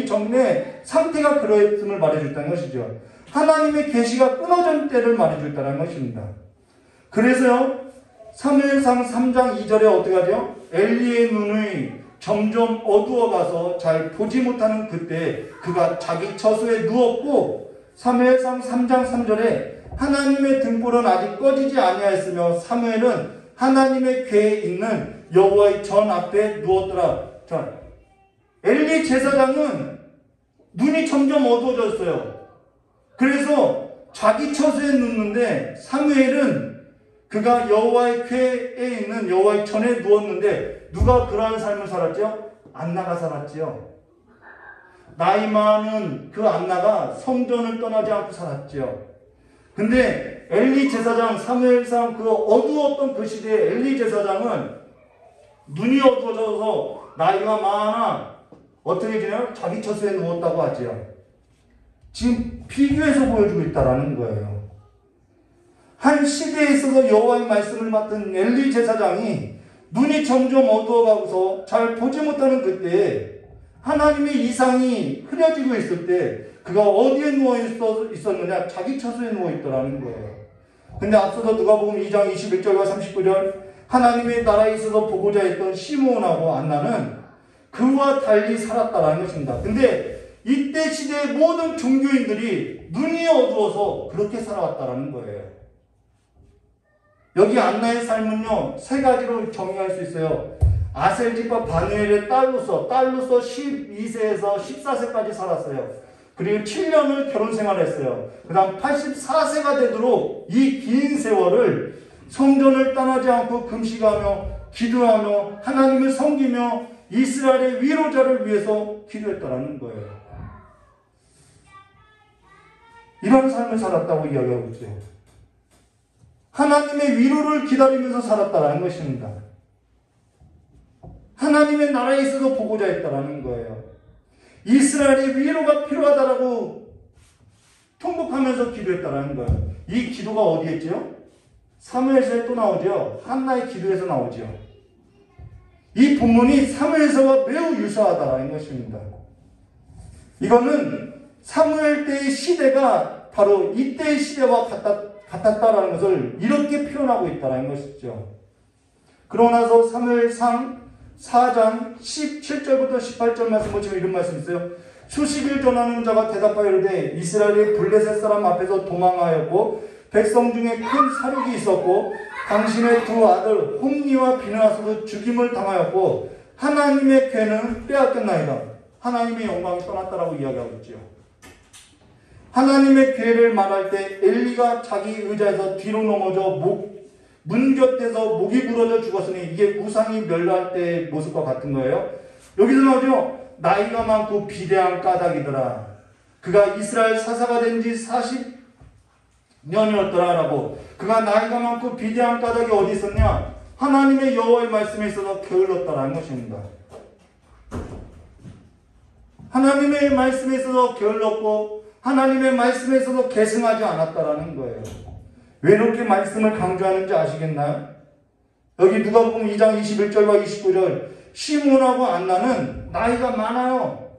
전에 상태가 그러했음을 말해줬다는 것이죠. 하나님의 계시가 끊어진 때를 말해줬다는 것입니다. 그래서요, 사무엘상 3장 2절에 어떻게 하죠? 엘리의 눈이 점점 어두워가서 잘 보지 못하는 그때 그가 자기 처소에 누웠고, 사무엘상 3장 3절에 하나님의 등불은 아직 꺼지지 아니하였으며 사무엘은 하나님의 궤에 있는 여호와의 전 앞에 누웠더라. 자, 엘리 제사장은 눈이 점점 어두워졌어요. 그래서 자기 처소에 눕는데 사무엘은 그가 여호와의 궤에 있는 여호와의 전에 누웠는데 누가 그러한 삶을 살았죠? 안나가 살았지요. 나이 많은 그 안나가 성전을 떠나지 않고 살았지요. 근데 엘리 제사장, 사무엘상 그 어두웠던 그 시대에 엘리 제사장은 눈이 어두워져서 나이가 많아 어떻게 지내요? 자기 처소에 누웠다고 하지요. 지금 비교해서 보여주고 있다는 거예요. 한 시대에 있어서 여호와의 말씀을 맡은 엘리 제사장이 눈이 점점 어두워가고서 잘 보지 못하는 그때에 하나님의 이상이 흐려지고 있을 때 그가 어디에 누워 있었느냐? 자기 처소에 누워 있더라는 거예요. 근데 앞서서 누가복음 2장 21절과 39절 하나님의 나라에 있어서 보고자 했던 시므온하고 안나는 그와 달리 살았다라는 것입니다. 근데 이때 시대의 모든 종교인들이 눈이 어두워서 그렇게 살아왔다라는 거예요. 여기 안나의 삶은요, 세 가지로 정의할 수 있어요. 아셀집과 바누엘의 딸로서 12세에서 14세까지 살았어요. 그리고 7년을 결혼 생활을 했어요. 그 다음 84세가 되도록 이 긴 세월을 성전을 떠나지 않고 금식하며 기도하며 하나님을 섬기며 이스라엘의 위로자를 위해서 기도했다라는 거예요. 이런 삶을 살았다고 이야기하고 있죠. 하나님의 위로를 기다리면서 살았다라는 것입니다. 하나님의 나라에 있어서 보고자 했다라는 거예요. 이스라엘의 위로가 필요하다라고 통곡하면서 기도했다라는 거예요. 이 기도가 어디에 있죠? 사무엘서에 또 나오죠. 한나의 기도에서 나오죠. 이 본문이 사무엘서와 매우 유사하다라는 것입니다. 이거는 사무엘 때의 시대가 바로 이때의 시대와 같았다라는 것을 이렇게 표현하고 있다는 것이죠. 그러고 나서 사무엘상 4장 17절부터 18절 말씀 보시면 이런 말씀이 있어요. 수십일 전하는 자가 대답하여 이르되 이스라엘의 블레셋 사람 앞에서 도망하였고 백성 중에 큰 사륙이 있었고 당신의 두 아들 홈니와 비느하스도 죽임을 당하였고 하나님의 궤는 빼앗겼나이다. 하나님의 영광이 떠났다라고 이야기하고 있죠. 하나님의 궤를 말할 때 엘리가 자기 의자에서 뒤로 넘어져 문 곁에서 목이 부러져 죽었으니 이게 우상이 멸할 때의 모습과 같은 거예요. 여기서 나오죠. 나이가 많고 비대한 까닭이더라. 그가 이스라엘 사사가 된 지 40년이었더라라고. 그가 나이가 많고 비대한 까닭이 어디 있었냐? 하나님의 여호와의 말씀에 있어서 게을렀다라는 것입니다. 하나님의 말씀에 있어서 게을렀고 하나님의 말씀에 있어서 계승하지 않았다라는 거예요. 왜 이렇게 말씀을 강조하는지 아시겠나요? 여기 누가복음 2장 21절과 29절 시므온하고 안나는 나이가 많아요.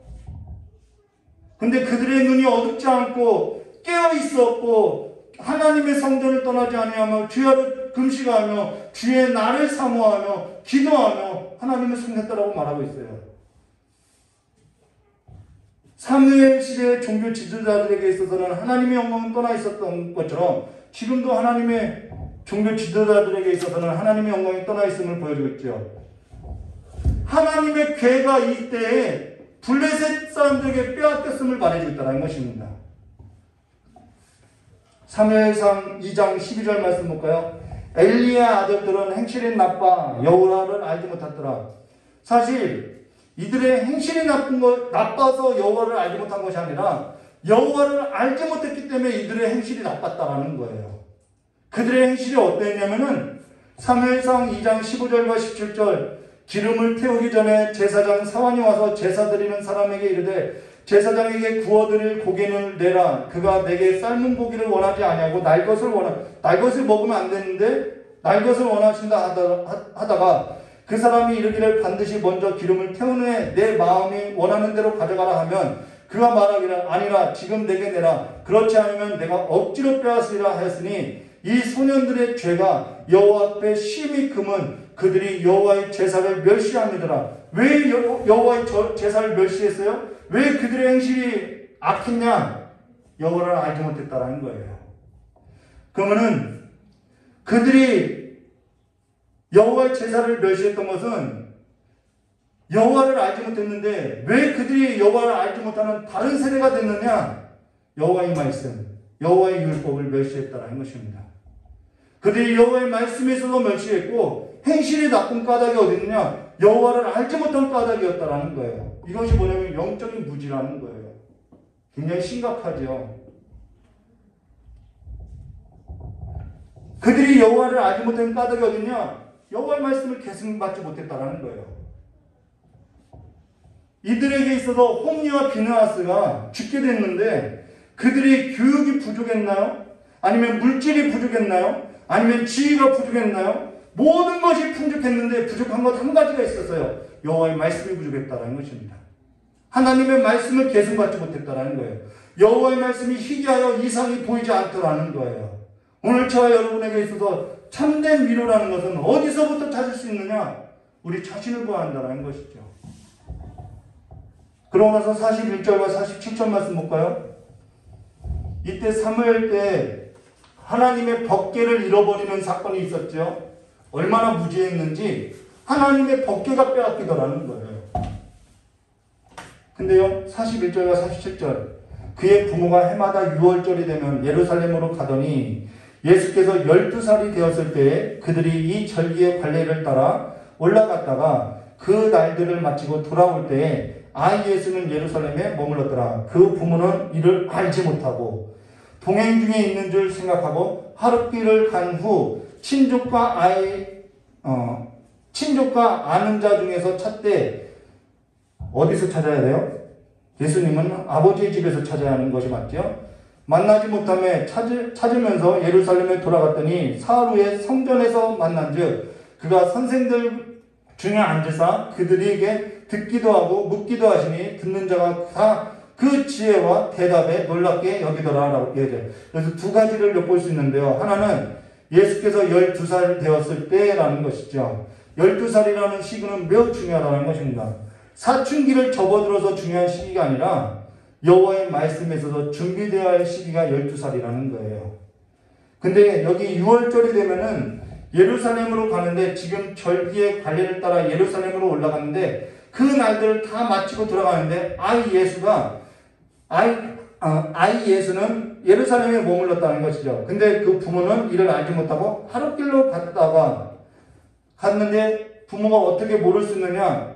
근데 그들의 눈이 어둡지 않고 깨어 있었고 하나님의 성전을 떠나지 아니하며 주야를 금식하며 주의 날을 사모하며 기도하며 하나님을 섬겼다라고 말하고 있어요. 사무엘 시대의 종교 지도자들에게 있어서는 하나님의 영광은 떠나 있었던 것처럼 지금도 하나님의 종교 지도자들에게 있어서는 하나님의 영광이 떠나 있음을 보여주고 있죠. 하나님의 궤가 이때에 블레셋 사람들에게 빼앗겼음을 말해주고 있다는 것입니다. 사무엘상 2장 12절 말씀 볼까요? 엘리의 아들들은 행실이 나빠 여호와를 알지 못하더라. 사실 이들의 행실이 나빠서 여호와를 알지 못한 것이 아니라 여호와를 알지 못했기 때문에 이들의 행실이 나빴다라는 거예요. 그들의 행실이 어떠했냐면은 사무엘상 2장 15절과 17절 기름을 태우기 전에 제사장 사환이 와서 제사 드리는 사람에게 이르되 제사장에게 구워드릴 고기를 내라. 그가 내게 삶은 고기를 원하지 아니하고 날 것을 먹으면 안 되는데 날 것을 원하신다 하다가 그 사람이 이르기를 반드시 먼저 기름을 태운 후에 내 마음이 원하는 대로 가져가라 하면 그가 말하기를 아니라 지금 내게 내라. 그렇지 않으면 내가 억지로 빼앗으리라 하였으니 이 소년들의 죄가 여호와 앞에 심히 금은 그들이 여호와의 제사를 멸시함이더라. 왜 여호와의 제사를 멸시했어요? 왜 그들의 행실이 악했냐? 여호와를 알지 못했다라는 거예요. 그러면은 그들이 여호와의 제사를 멸시했던 것은 여호와를 알지 못했는데 왜 그들이 여호와를 알지 못하는 다른 세대가 됐느냐? 여호와의 말씀, 여호와의 율법을 멸시했다는 것입니다. 그들이 여호와의 말씀에 있어서 멸시했고 행실이 나쁜 까닭이 어디 있느냐? 여호와를 알지 못한 까닭이었다는 거예요. 이것이 뭐냐면 영적인 무지라는 거예요. 굉장히 심각하죠. 그들이 여호와를 알지 못한 까닭이 어디 있냐? 여호와의 말씀을 계승받지 못했다는 거예요. 이들에게 있어서 홈리와 비느하스가 죽게 됐는데 그들의 교육이 부족했나요? 아니면 물질이 부족했나요? 아니면 지위가 부족했나요? 모든 것이 풍족했는데 부족한 것 한 가지가 있었어요. 여호와의 말씀이 부족했다는 것입니다. 하나님의 말씀을 계승받지 못했다는 거예요. 여호와의 말씀이 희귀하여 이상이 보이지 않더라는 거예요. 오늘 저와 여러분에게 있어서 참된 위로라는 것은 어디서부터 찾을 수 있느냐? 우리 자신을 보아야 한다는 것이죠. 그러고 나서 41절과 47절 말씀 볼까요? 이때 사무엘 때 하나님의 법궤를 잃어버리는 사건이 있었죠. 얼마나 무지했는지 하나님의 법궤가 빼앗기더라는 거예요. 근데요, 41절과 47절, 그의 부모가 해마다 6월절이 되면 예루살렘으로 가더니 예수께서 12살이 되었을 때에 그들이 이 절기의 관례를 따라 올라갔다가 그 날들을 마치고 돌아올 때에 아이 예수는 예루살렘에 머물렀더라. 그 부모는 이를 알지 못하고 동행 중에 있는 줄 생각하고 하룻길을 간 후 친족과 아는 자 중에서 찾되 어디서 찾아야 돼요? 예수님은 아버지의 집에서 찾아야 하는 것이 맞죠? 만나지 못하며 찾으면서 예루살렘에 돌아갔더니 사흘 후에 성전에서 만난즉 그가 선생들 중에 앉으사 그들에게 듣기도 하고 묻기도 하시니 듣는 자가 다 그 지혜와 대답에 놀랍게 여기더라라고 얘기해요. 그래서 두 가지를 엿볼 수 있는데요. 하나는 예수께서 12살 되었을 때라는 것이죠. 12살이라는 시기는 매우 중요하다는 것입니다. 사춘기를 접어들어서 중요한 시기가 아니라 여호와의 말씀에 있어서 준비되어야 할 시기가 12살이라는 거예요. 근데 여기 6월절이 되면은 예루살렘으로 가는데 지금 절기의 관례를 따라 예루살렘으로 올라갔는데 그 날들을 다 마치고 들어가는데 아이 예수는 예루살렘에 머물렀다는 것이죠. 근데 그 부모는 이를 알지 못하고 하룻길로 갔는데 부모가 어떻게 모를 수 있느냐?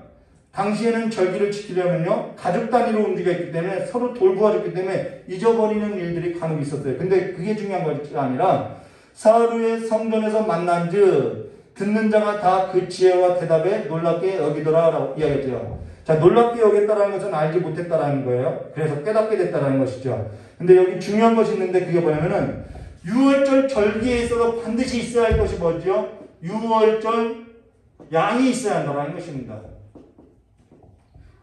당시에는 절기를 지키려면요, 가족 단위로 움직였기 때문에 서로 돌보아줬기 때문에 잊어버리는 일들이 간혹 있었어요. 근데 그게 중요한 것이 아니라 사흘 후에 성전에서 만난즉 듣는 자가 다 그 지혜와 대답에 놀랍게 여기더라라고 이야기했죠. 자, 놀랍게 여겼다라는 것은 알지 못했다라는 거예요. 그래서 깨닫게 됐다라는 것이죠. 근데 여기 중요한 것이 있는데 그게 뭐냐면은 6월절 절기에 있어서 반드시 있어야 할 것이 뭐죠? 6월절 양이 있어야 한다는 것입니다.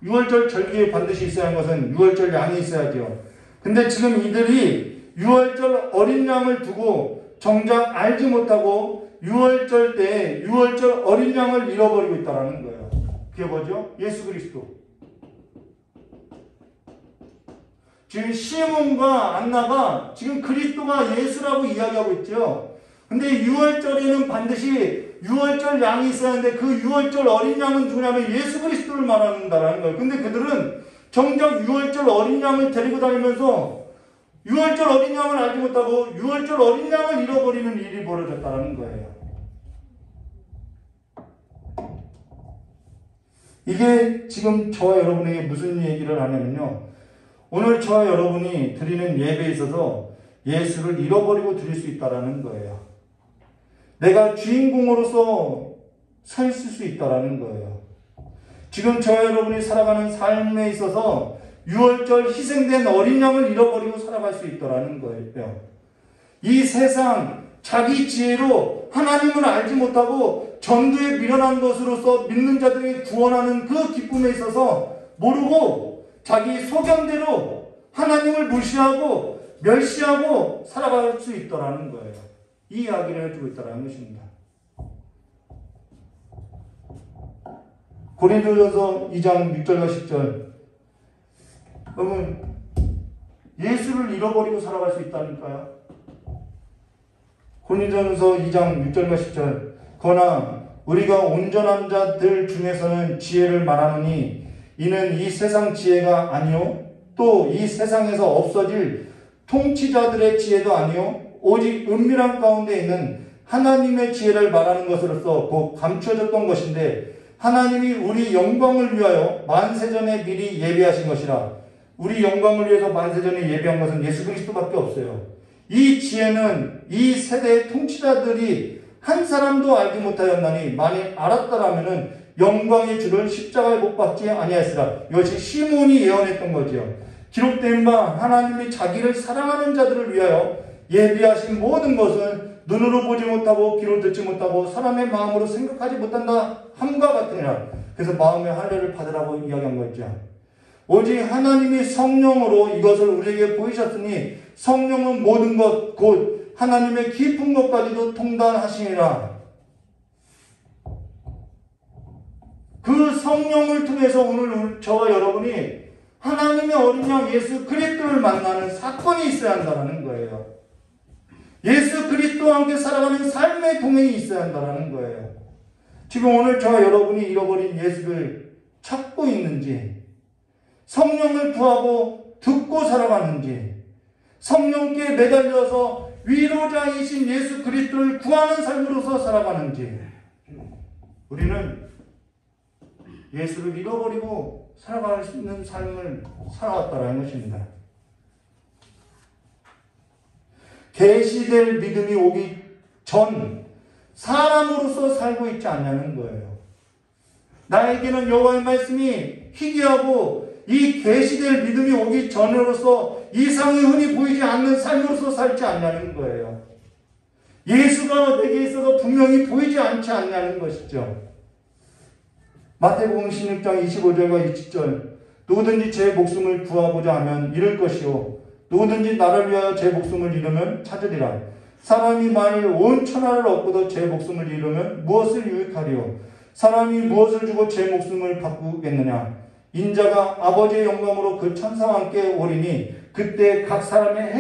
6월절 절기에 반드시 있어야 하는 것은 6월절 양이 있어야죠. 근데 지금 이들이 6월절 어린 양을 두고 정작 알지 못하고 6월절 때 6월절 어린 양을 잃어버리고 있다는 거예요. 그게 뭐죠? 예수 그리스도. 지금 시몬과 안나가 지금 그리스도가 예수라고 이야기하고 있죠. 근데 6월절에는 반드시 6월절 양이 있어야 하는데 그 6월절 어린 양은 누구냐면 예수 그리스도를 말한다는 거예요. 근데 그들은 정작 6월절 어린 양을 데리고 다니면서 6월절 어린 양을 알지 못하고 6월절 어린 양을 잃어버리는 일이 벌어졌다는 거예요. 이게 지금 저와 여러분에게 무슨 얘기를 하냐면요. 오늘 저와 여러분이 드리는 예배에 있어서 예수를 잃어버리고 드릴 수 있다는 거예요. 내가 주인공으로서 서 있을 수 있다는 거예요. 지금 저와 여러분이 살아가는 삶에 있어서 6월절 희생된 어린 양을 잃어버리고 살아갈 수 있다는 거예요. 이 세상 자기 지혜로 하나님을 알지 못하고 전도에 미련한 것으로서 믿는 자들에게 구원하는 그 기쁨에 있어서 모르고 자기 소견대로 하나님을 무시하고 멸시하고 살아갈 수 있다는 거예요. 이 이야기를 해주고 있다는 것입니다. 고린도전서 2장 6절과 10절. 여러분, 예수를 잃어버리고 살아갈 수 있다니까요. 고린도전서 2장 6절과 10절. 그러나 우리가 온전한 자들 중에서는 지혜를 말하노니 이는 이 세상 지혜가 아니요 또 이 세상에서 없어질 통치자들의 지혜도 아니요 오직 은밀한 가운데 있는 하나님의 지혜를 말하는 것으로서 곧 감춰졌던 것인데 하나님이 우리 영광을 위하여 만세전에 미리 예비하신 것이라. 우리 영광을 위해서 만세전에 예비한 것은 예수 그리스도밖에 없어요. 이 지혜는 이 세대의 통치자들이 한 사람도 알지 못하였나니 만일 알았더라면은 영광의 주를 십자가에 못 박지 아니하였으라. 이것이 시몬이 예언했던 거지요. 기록된 바 하나님이 자기를 사랑하는 자들을 위하여 예비하신 모든 것은 눈으로 보지 못하고 귀로 듣지 못하고 사람의 마음으로 생각하지 못한다 함과 같으니라. 그래서 마음의 할례를 받으라고 이야기한 거죠. 오직 하나님이 성령으로 이것을 우리에게 보이셨으니 성령은 모든 것 곧 하나님의 깊은 것까지도 통달하시니라. 그 성령을 통해서 오늘 저와 여러분이 하나님의 어린 양 예수 그리스도를 만나는 사건이 있어야 한다는 거예요. 예수 그리스도와 함께 살아가는 삶의 동행이 있어야 한다는 거예요. 지금 오늘 저와 여러분이 잃어버린 예수를 찾고 있는지, 성령을 구하고 듣고 살아가는지, 성령께 매달려서 위로자이신 예수 그리스도를 구하는 삶으로서 살아가는지, 우리는 예수를 잃어버리고 살아갈 수 있는 삶을 살아왔다는 것입니다. 계시될 믿음이 오기 전 사람으로서 살고 있지 않냐는 거예요. 나에게는 여호와의 말씀이 희귀하고 이 계시될 믿음이 오기 전으로서 이상이 흔히 보이지 않는 삶으로서 살지 않냐는 거예요. 예수가 내게 있어서 분명히 보이지 않지 않냐는 것이죠. 마태복음 16장 25절과 27절 누구든지 제 목숨을 구하고자 하면 잃을 것이요 누구든지 나를 위하여 제 목숨을 잃으면 찾으리라. 사람이 만일 온 천하를 얻고도 제 목숨을 잃으면 무엇을 유익하리요? 사람이 무엇을 주고 제 목숨을 바꾸겠느냐? 인자가 아버지의 영광으로 그 천사와 함께 오리니 그때 각 사람의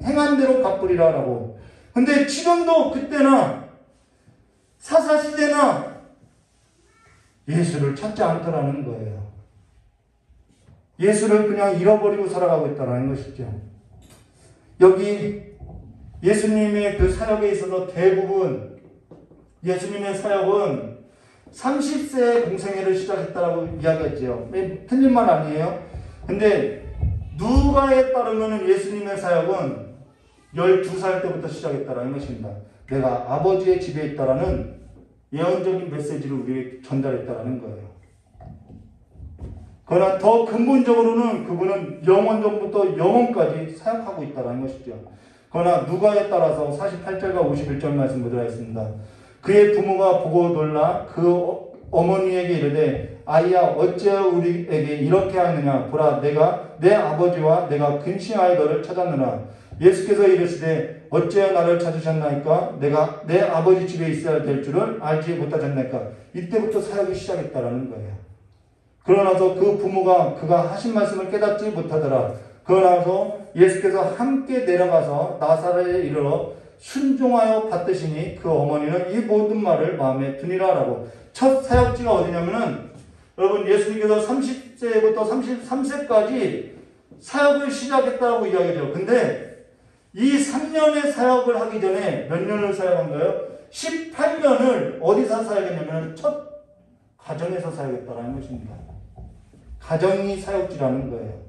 행한 대로 갚으리라 라고. 근데 지금도 그때나 사사시대나 예수를 찾지 않더라는 거예요. 예수를 그냥 잃어버리고 살아가고 있다는 것이죠. 여기 예수님의 그 사역에 있어서 대부분 예수님의 사역은 30세에 공생애를 시작했다라고 이야기했죠. 틀린 말 아니에요. 근데 누가에 따르면 예수님의 사역은 12살 때부터 시작했다라는 것입니다. 내가 아버지의 집에 있다라는 예언적인 메시지를 우리에게 전달했다라는 거예요. 그러나 더 근본적으로는 그분은 영원 전부터 영원까지 사역하고 있다는 것이죠. 그러나 누가에 따라서 48절과 51절 말씀 보도록 하겠습니다. 그의 부모가 보고 놀라 그 어머니에게 이르되 아이야 어찌하여 우리에게 이렇게 하느냐 보라 내가 내 아버지와 내가 근심하여 너를 찾았느라. 예수께서 이르시되 어찌하여 나를 찾으셨나이까 내가 내 아버지 집에 있어야 될 줄을 알지 못하셨나이까. 이때부터 사역이 시작했다라는 거예요. 그러나서 그 부모가 그가 하신 말씀을 깨닫지 못하더라. 그러나서 예수께서 함께 내려가서 나사렛에 이르러 순종하여 받드시니 그 어머니는 이 모든 말을 마음에 드니라라고. 첫 사역지가 어디냐면은 여러분 예수님께서 30세부터 33세까지 사역을 시작했다고 이야기해요. 근데 이 3년의 사역을 하기 전에 몇 년을 사역한 거예요? 18년을 어디서 사역했냐면 첫 가정에서 사역했다는 것입니다. 가정이 사역지라는 거예요.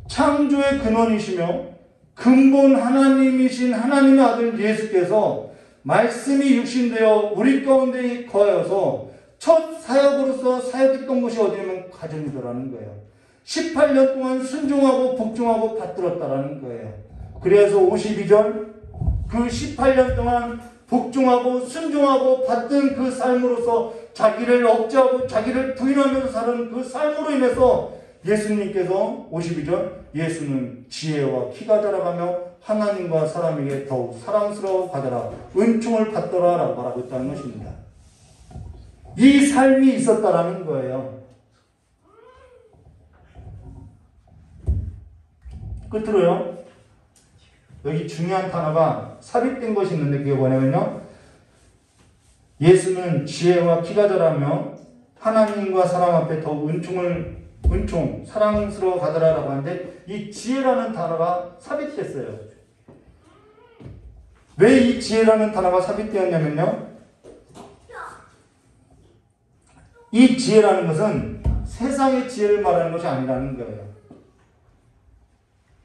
창조의 근원이시며 근본 하나님이신 하나님의 아들 예수께서 말씀이 육신되어 우리 가운데 거하여서 첫 사역으로서 사역했던 곳이 어디냐면 가정이더라는 거예요. 18년 동안 순종하고 복종하고 받들었다라는 거예요. 그래서 52절 그 18년 동안 복종하고 순종하고 받든 그 삶으로서 자기를 억제하고 자기를 부인하면서 사는 그 삶으로 인해서 예수님께서 52절 예수는 지혜와 키가 자라가며 하나님과 사람에게 더욱 사랑스러워 가더라 은총을 받더라 라고 말하고 있다는 것입니다. 이 삶이 있었다라는 거예요. 끝으로요 여기 중요한 단어가 삽입된 것이 있는데 그게 뭐냐면요 예수는 지혜와 키가 자라며 하나님과 사람 앞에 더 사랑스러워 가더라라고 하는데, 이 지혜라는 단어가 삽입됐어요. 왜 이 지혜라는 단어가 삽입되었냐면요, 이 지혜라는 것은 세상의 지혜를 말하는 것이 아니라는 거예요.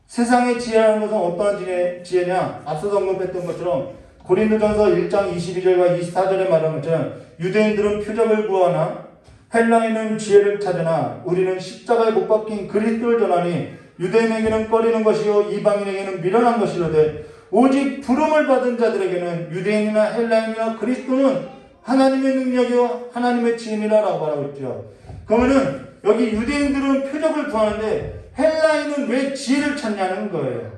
세상의 지혜라는 것은 어떠한 지혜냐? 앞서서 언급했던 것처럼 고린도전서 1장 22절과 24절에 말한 것처럼 유대인들은 표적을 구하나 헬라인은 지혜를 찾으나 우리는 십자가에 못 박힌 그리스도를 전하니 유대인에게는 꺼리는 것이요 이방인에게는 미련한 것이로되 오직 부름을 받은 자들에게는 유대인이나 헬라인이나 그리스도는 하나님의 능력이요 하나님의 지혜니라라고 말하고 있죠. 그러면은 여기 유대인들은 표적을 구하는데 헬라인은 왜 지혜를 찾냐는 거예요.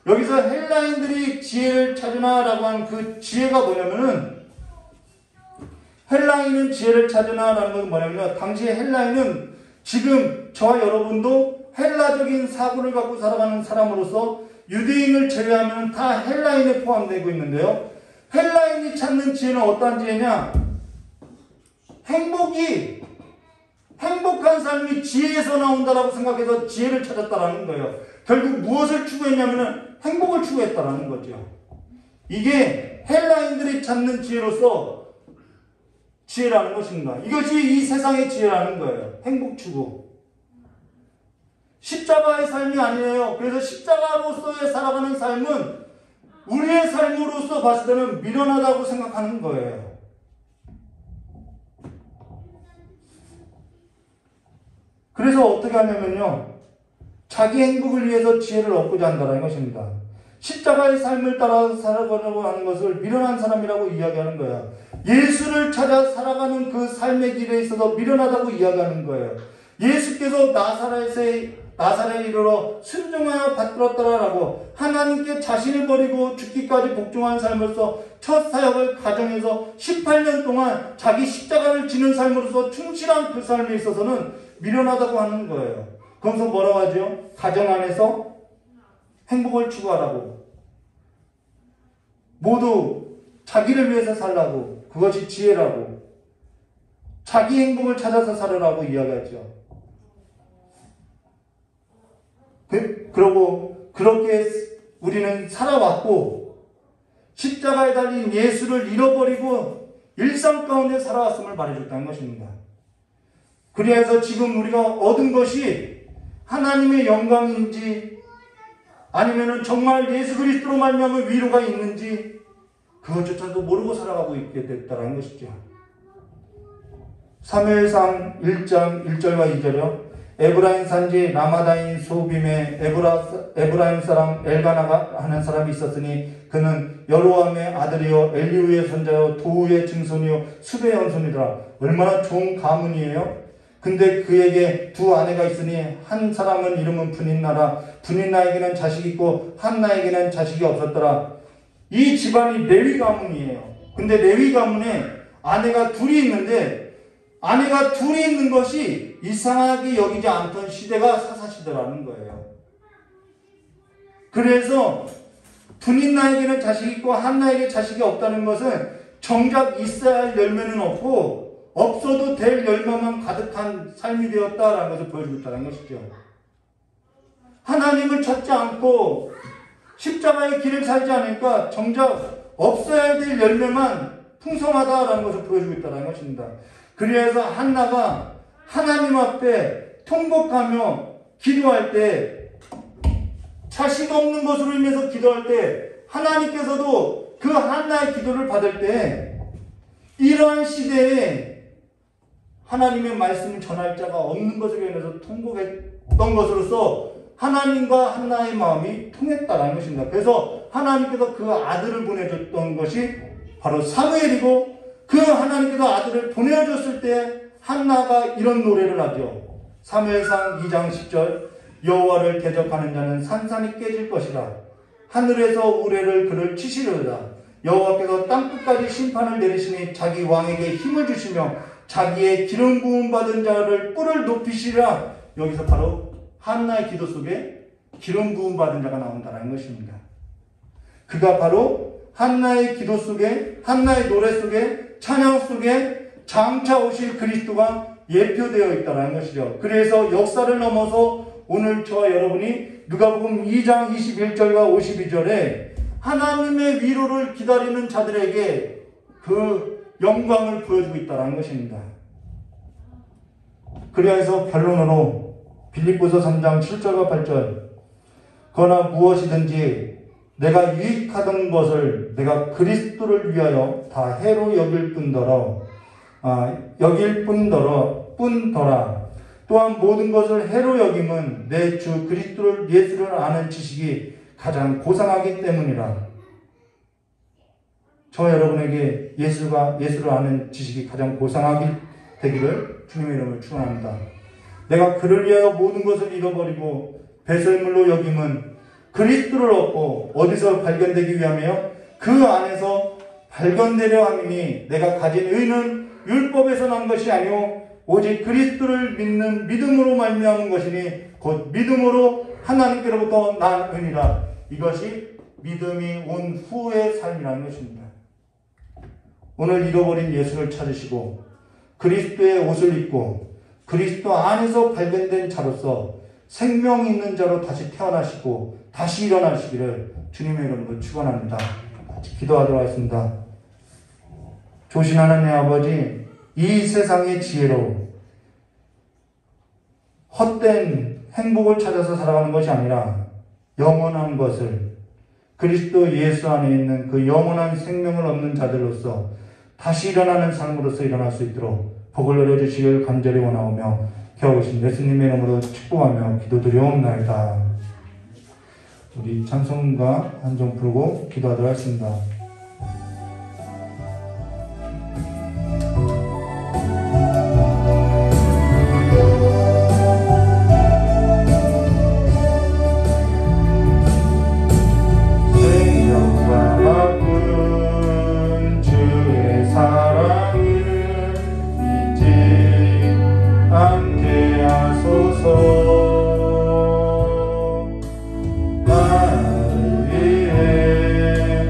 여기서 헬라인들이 지혜를 찾으나라고 하는 그 지혜가 뭐냐면은, 헬라인은 지혜를 찾으나라는 건 뭐냐면요, 당시에 헬라인은 지금 저와 여러분도 헬라적인 사고를 갖고 살아가는 사람으로서 유대인을 제외하면 다 헬라인에 포함되고 있는데요, 헬라인이 찾는 지혜는 어떠한 지혜냐? 행복한 삶이 지혜에서 나온다라고 생각해서 지혜를 찾았다라는 거예요. 결국 무엇을 추구했냐면 행복을 추구했다라는 거죠. 이게 헬라인들이 찾는 지혜로서 지혜라는 것입니다. 이것이 이 세상의 지혜라는 거예요. 행복 추구. 십자가의 삶이 아니에요. 그래서 십자가로서의 살아가는 삶은 우리의 삶으로서 봤을 때는 미련하다고 생각하는 거예요. 그래서 어떻게 하냐면요, 자기 행복을 위해서 지혜를 얻고자 한다는 것입니다. 십자가의 삶을 따라 살아가려고 하는 것을 미련한 사람이라고 이야기하는 거예요. 예수를 찾아 살아가는 그 삶의 길에 있어서 미련하다고 이야기하는 거예요. 예수께서 나사렛에 이르러 순종하여 받들었더라라고 하나님께 자신을 버리고 죽기까지 복종한 삶으로서 첫 사역을 가정에서 18년 동안 자기 십자가를 지는 삶으로서 충실한 그 삶에 있어서는 미련하다고 하는 거예요. 거기서 뭐라고 하죠? 가정 안에서 행복을 추구하라고. 모두 자기를 위해서 살라고. 그것이 지혜라고. 자기 행복을 찾아서 살으라고 이야기하죠. 그러고 그렇게 우리는 살아왔고 십자가에 달린 예수를 잃어버리고 일상 가운데 살아왔음을 말해줬다는 것입니다. 그래서 지금 우리가 얻은 것이 하나님의 영광인지 아니면 정말 예수 그리스도로 말미암아 위로가 있는지 그것조차도 모르고 살아가고 있게 됐다는 것이죠. 사무엘상 1장 1절과 2절이요. 에브라임 산지 라마다인 소빔에 에브라임 사람 엘가나가 하는 사람이 있었으니 그는 여로함의 아들이요 엘리우의 손자요 도우의 증손이요 수베의 연손이더라. 얼마나 좋은 가문이에요. 근데 그에게 두 아내가 있으니 한 사람은 이름은 분인나라. 분인나에게는 자식이 있고 한나에게는 자식이 없었더라. 이 집안이 레위 가문이에요. 근데 레위 가문에 아내가 둘이 있는데 아내가 둘이 있는 것이 이상하게 여기지 않던 시대가 사사시대라는 거예요. 그래서 분인나에게는 자식이 있고 한나에게 자식이 없다는 것은 정작 있어야 할 열매는 없고 없어도 될 열매만 가득한 삶이 되었다라는 것을 보여주고 있다는 것이죠. 하나님을 찾지 않고 십자가의 길을 살지 않으니까 정작 없어야 될 열매만 풍성하다라는 것을 보여주고 있다는 것입니다. 그래서 한나가 하나님 앞에 통곡하며 기도할 때 자식 없는 것으로 인해서 기도할 때 하나님께서도 그 한나의 기도를 받을 때 이러한 시대에 하나님의 말씀을 전할 자가 없는 것으로 인해서 통곡했던 것으로서 하나님과 한나의 마음이 통했다는 것입니다. 그래서 하나님께서 그 아들을 보내줬던 것이 바로 사무엘이고 그 하나님께서 아들을 보내줬을 때 한나가 이런 노래를 하죠. 사무엘상 2장 10절 여호와를 대적하는 자는 산산이 깨질 것이라. 하늘에서 우레를 그를 치시려다. 여호와께서 땅끝까지 심판을 내리시니 자기 왕에게 힘을 주시며 자기의 기름 부음 받은 자를 뿔을 높이시라. 여기서 바로 한나의 기도 속에 기름 부음 받은 자가 나온다는 것입니다. 그가 바로 한나의 기도 속에, 한나의 노래 속에, 찬양 속에 장차 오실 그리스도가 예표되어 있다는 것이죠. 그래서 역사를 넘어서 오늘 저와 여러분이 누가복음 2장 21절과 52절에 하나님의 위로를 기다리는 자들에게 그 영광을 보여주고 있다는 것입니다. 그래서 결론으로 빌립보서 3장 7절과 8절, 그러나 무엇이든지 내가 유익하던 것을 내가 그리스도를 위하여 다 해로 여길 뿐더러 또한 모든 것을 해로 여김은 내 주 그리스도를 예수를 아는 지식이 가장 고상하기 때문이라. 저 여러분에게 예수를 아는 지식이 가장 고상하기 되기를 주님의 이름으로 축원합니다. 내가 그를 위하여 모든 것을 잃어버리고 배설물로 여김은 그리스도를 얻고 어디서 발견되기 위함이요? 그 안에서 발견되려 함이니 내가 가진 의는 율법에서 난 것이 아니오 오직 그리스도를 믿는 믿음으로 말미암은 것이니 곧 믿음으로 하나님께로부터 난 은이라. 이것이 믿음이 온 후의 삶이라는 것입니다. 오늘 잃어버린 예수를 찾으시고 그리스도의 옷을 입고 그리스도 안에서 발견된 자로서 생명 있는 자로 다시 태어나시고 다시 일어나시기를 주님의 이름으로 축원합니다. 같이 기도하도록 하겠습니다. 조신 하나님 아버지, 이 세상의 지혜로 헛된 행복을 찾아서 살아가는 것이 아니라 영원한 것을, 그리스도 예수 안에 있는 그 영원한 생명을 얻는 자들로서 다시 일어나는 삶으로서 일어날 수 있도록 복을 내려주시길 간절히 원하오며 겨우신 예수님의 이름으로 축복하며 기도드리옵나이다. 우리 찬송가 한 종 부르고 기도하도록 하겠습니다. 나를 위해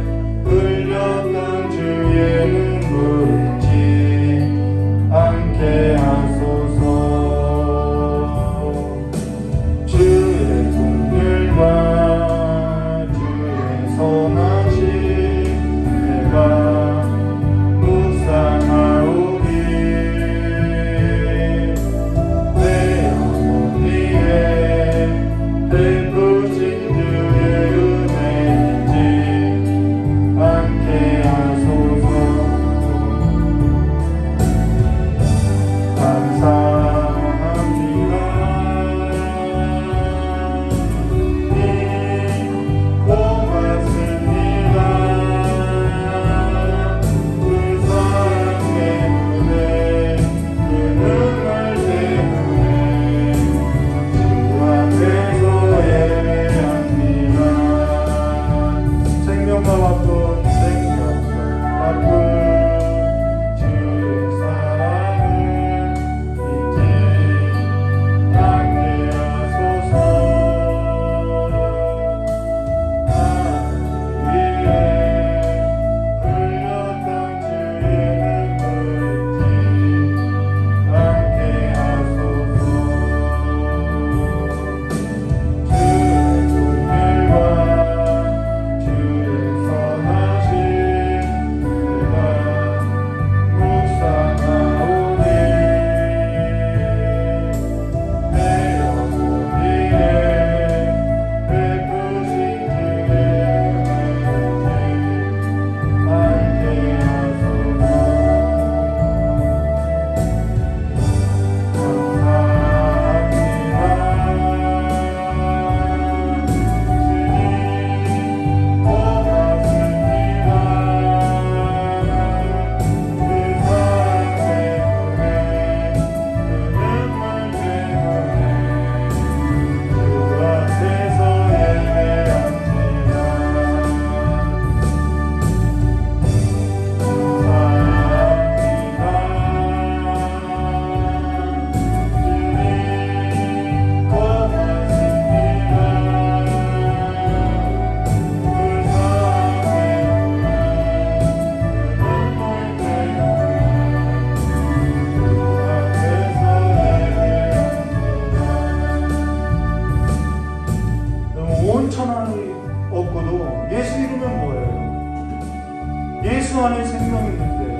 예수 안에 생명이 있는데요.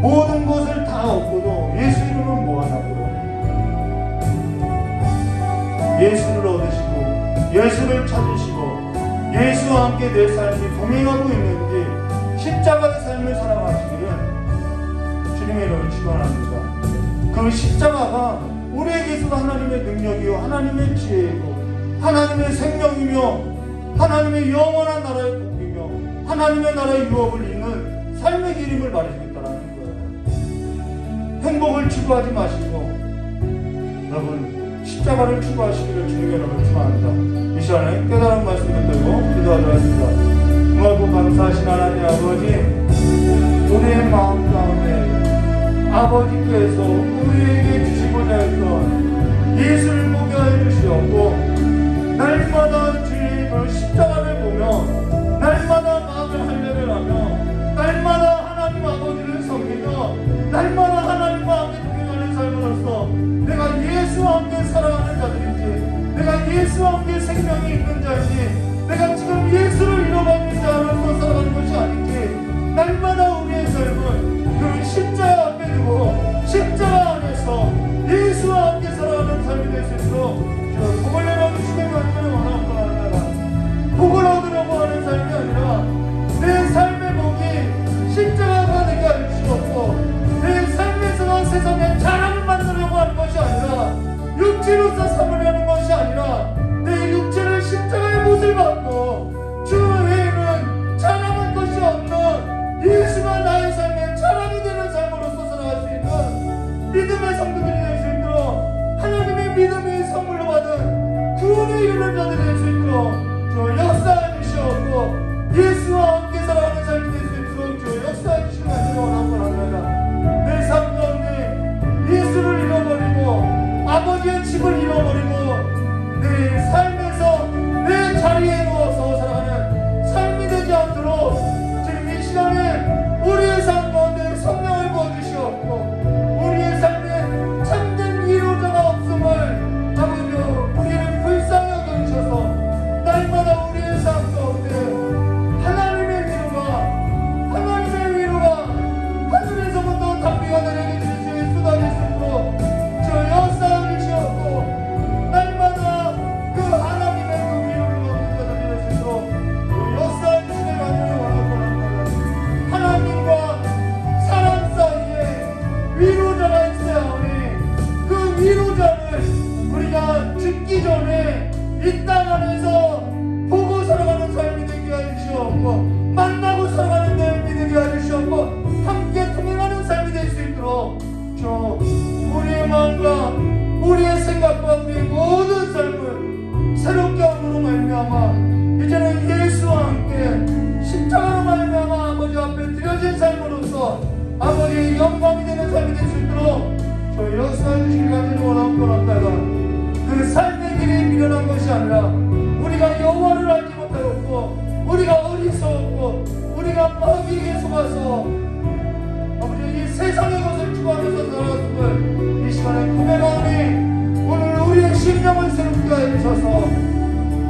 모든 것을 다 얻고도 예수 이름은 뭐하냐고요. 예수를 얻으시고 예수를 찾으시고 예수와 함께 내 삶이 동행하고 있는지 십자가의 삶을 살아가시기를 주님의 이름을 축원합니다. 그 십자가가 우리에게 있어서 하나님의 능력이요 하나님의 지혜이고 하나님의 생명이며 하나님의 영원한 나라의 복이며 하나님의 나라의 유업을 잇는 삶의 길임을 말해주겠다는 거예요. 행복을 추구하지 마시고 여러분 십자가를 추구하시기를 주님의 이름으로 축원합니다. 이 시간에 깨달은 말씀을 들고 기도하도록 하겠습니다. 고맙고 감사하신 하나님 아버지, 우리의 마음 가운데 아버지께서 우리에게 주시고자 했던 예수를 보게 하여 주시옵고 날마다 주의 그 십자가를 보며 날마다 마음을 한련을 하며 날마다 하나님 아버지를 섬기며 날마다 하나님과 함께 동행하는 삶으로서 내가 예수와 함께 살아가는 자들인지 내가 예수와 함께 생명이 있는 자인지 내가 지금 예수를 잃어버린 자로서 살아가는 것이 아닌지 날마다 우리의 삶은 그 십자가 앞에 두고 십자가 안에서 예수와 함께 살아가는 삶이 될 수 있도록 복을 내려주시는 것을 원합니다. 복을 얻으려고 하는 삶이 아니라 내 삶의 복이 십자가가 되게 할 수 없고 내 삶에서 세상에 자랑을 만들려고 하는 것이 아니라 육체로서 삼으려는 것이 아니라 내 육체를 십자가의 못을 받고 주 외에는 자랑할 것이 없는 예수가 나의 삶에 자랑이 되는 삶으로서 살아갈 수 있는 믿음의 성도들이 될 수 있도록 하나님의 믿음의 선물로 받은 구원의 이름을 자들이 될 수 있도록 주 역사해 주시옵고 예수와 함께 살아가는 삶이 될 수 있도록 주 역사해 주시는 것을 원합니다. 내 삶 가운데 예수를 잃어버리고 아버지의 집을 잃어버리고 내 삶에서 내 자리에 누워서 살아가는 삶이 되지 않도록 지금 이 시간에 우리의 삶 가운데 성령을 부어주시옵고 우리의 삶에 참된 위로자가 없음을 아버지 우리를 불쌍히 여겨주셔서 날마다 우리의 삶 가운데 하나님의 위로가 하늘에서부터 담비가 내려주실 수 쏟아질 수 있도록 저 역사해 주시옵고 날마다 그 하나님의 그 위로를 받는 자들이 될 수 있도록 그 역사해 주시길 간절히 원합니다. 하나님과 사람 사이에 위로자가 있어야 하니 그 위로자를 우리가 죽기 전에 이 땅 안에서 보고 살아가는 삶이 되게 해주시옵고 만나고 살아가는 삶이 되게 해주시옵고 함께 동행하는 삶이 될 수 있도록 저 우리의 마음과 우리의 생각과 우리의 모든 삶을 새롭게 함으로 말미암아 이제는 예수와 함께 십자가로 말미암아 아버지 앞에 드려진 삶으로서 아버지의 영광이 되는 삶이 될 수 있도록 저 역사해 주시길 간절히 원합니다. 그 삶의 길이 미련한 것이 아니라 우리가 여호와를 알지 못하였고 우리가 어리석었고 우리가 마귀에게 속아서 아버지 이 세상의 것을 추구하면서 살아갔음을 이 시간에 고백하오니 오늘 우리의 심령을 새롭게 해주셔서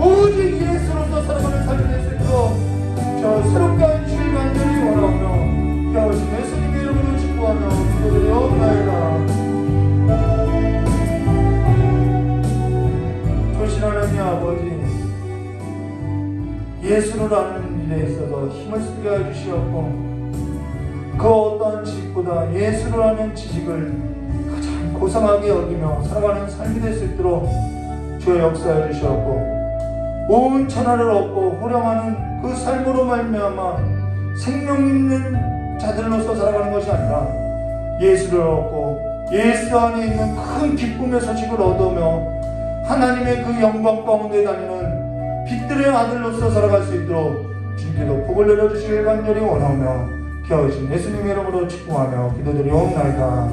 오직 예수로서 살아가는 삶이 될 수 있도록 저 새롭게 해주시길 간절히 원하오며 깨우신 예수님의 이름으로 축복하며 기도드리옵나이다. 조신 하나님 아버지, 예수를 아는 일에 있어서 힘을 쓰게 해주시옵고 그 어떠한 지식보다 예수를 아는 지식을 가장 고상하게 여기며 살아가는 삶이 될 수 있도록 주의 역사해 주시옵고 온 천하를 얻고 호령하는 그 삶으로 말미암아 생명 있는 자들로서 살아가는 것이 아니라 예수를 얻고 예수 안에 있는 큰 기쁨의 소식을 얻으며 하나님의 그 영광 가운데 다니는 빛들의 아들로서 살아갈 수 있도록 주께도 복을 내려주시길 간절히 원하며 기어오신 예수님의 이름으로 축복하며 기도드리옵나이다.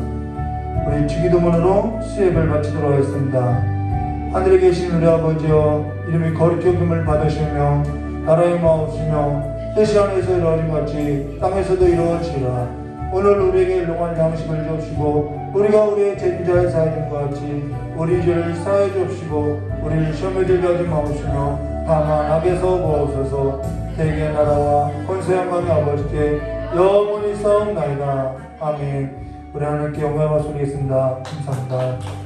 우리 주기도문으로 수예배를 마치도록 하겠습니다. 하늘에 계신 우리 아버지여 이름이 거룩히 여김을 받으시며 나라의 마옵시며 뜻이 하늘에서 이루어진 같이 땅에서도 이루어지라. 오늘 우리에게 일용할 양식을 주옵시고 우리가 우리의 죄인자에 사하는 것 같이 우리 죄를 사하여 주옵시고 우리를 시험에 들게 하지 마옵시며 다만 악에서 구하옵소서. 대개의 나라와 권세 영광의 아버지께 영원히 싸움나이다. 아멘. 우리 하나님께 영광을 올리겠습니다. 감사합니다.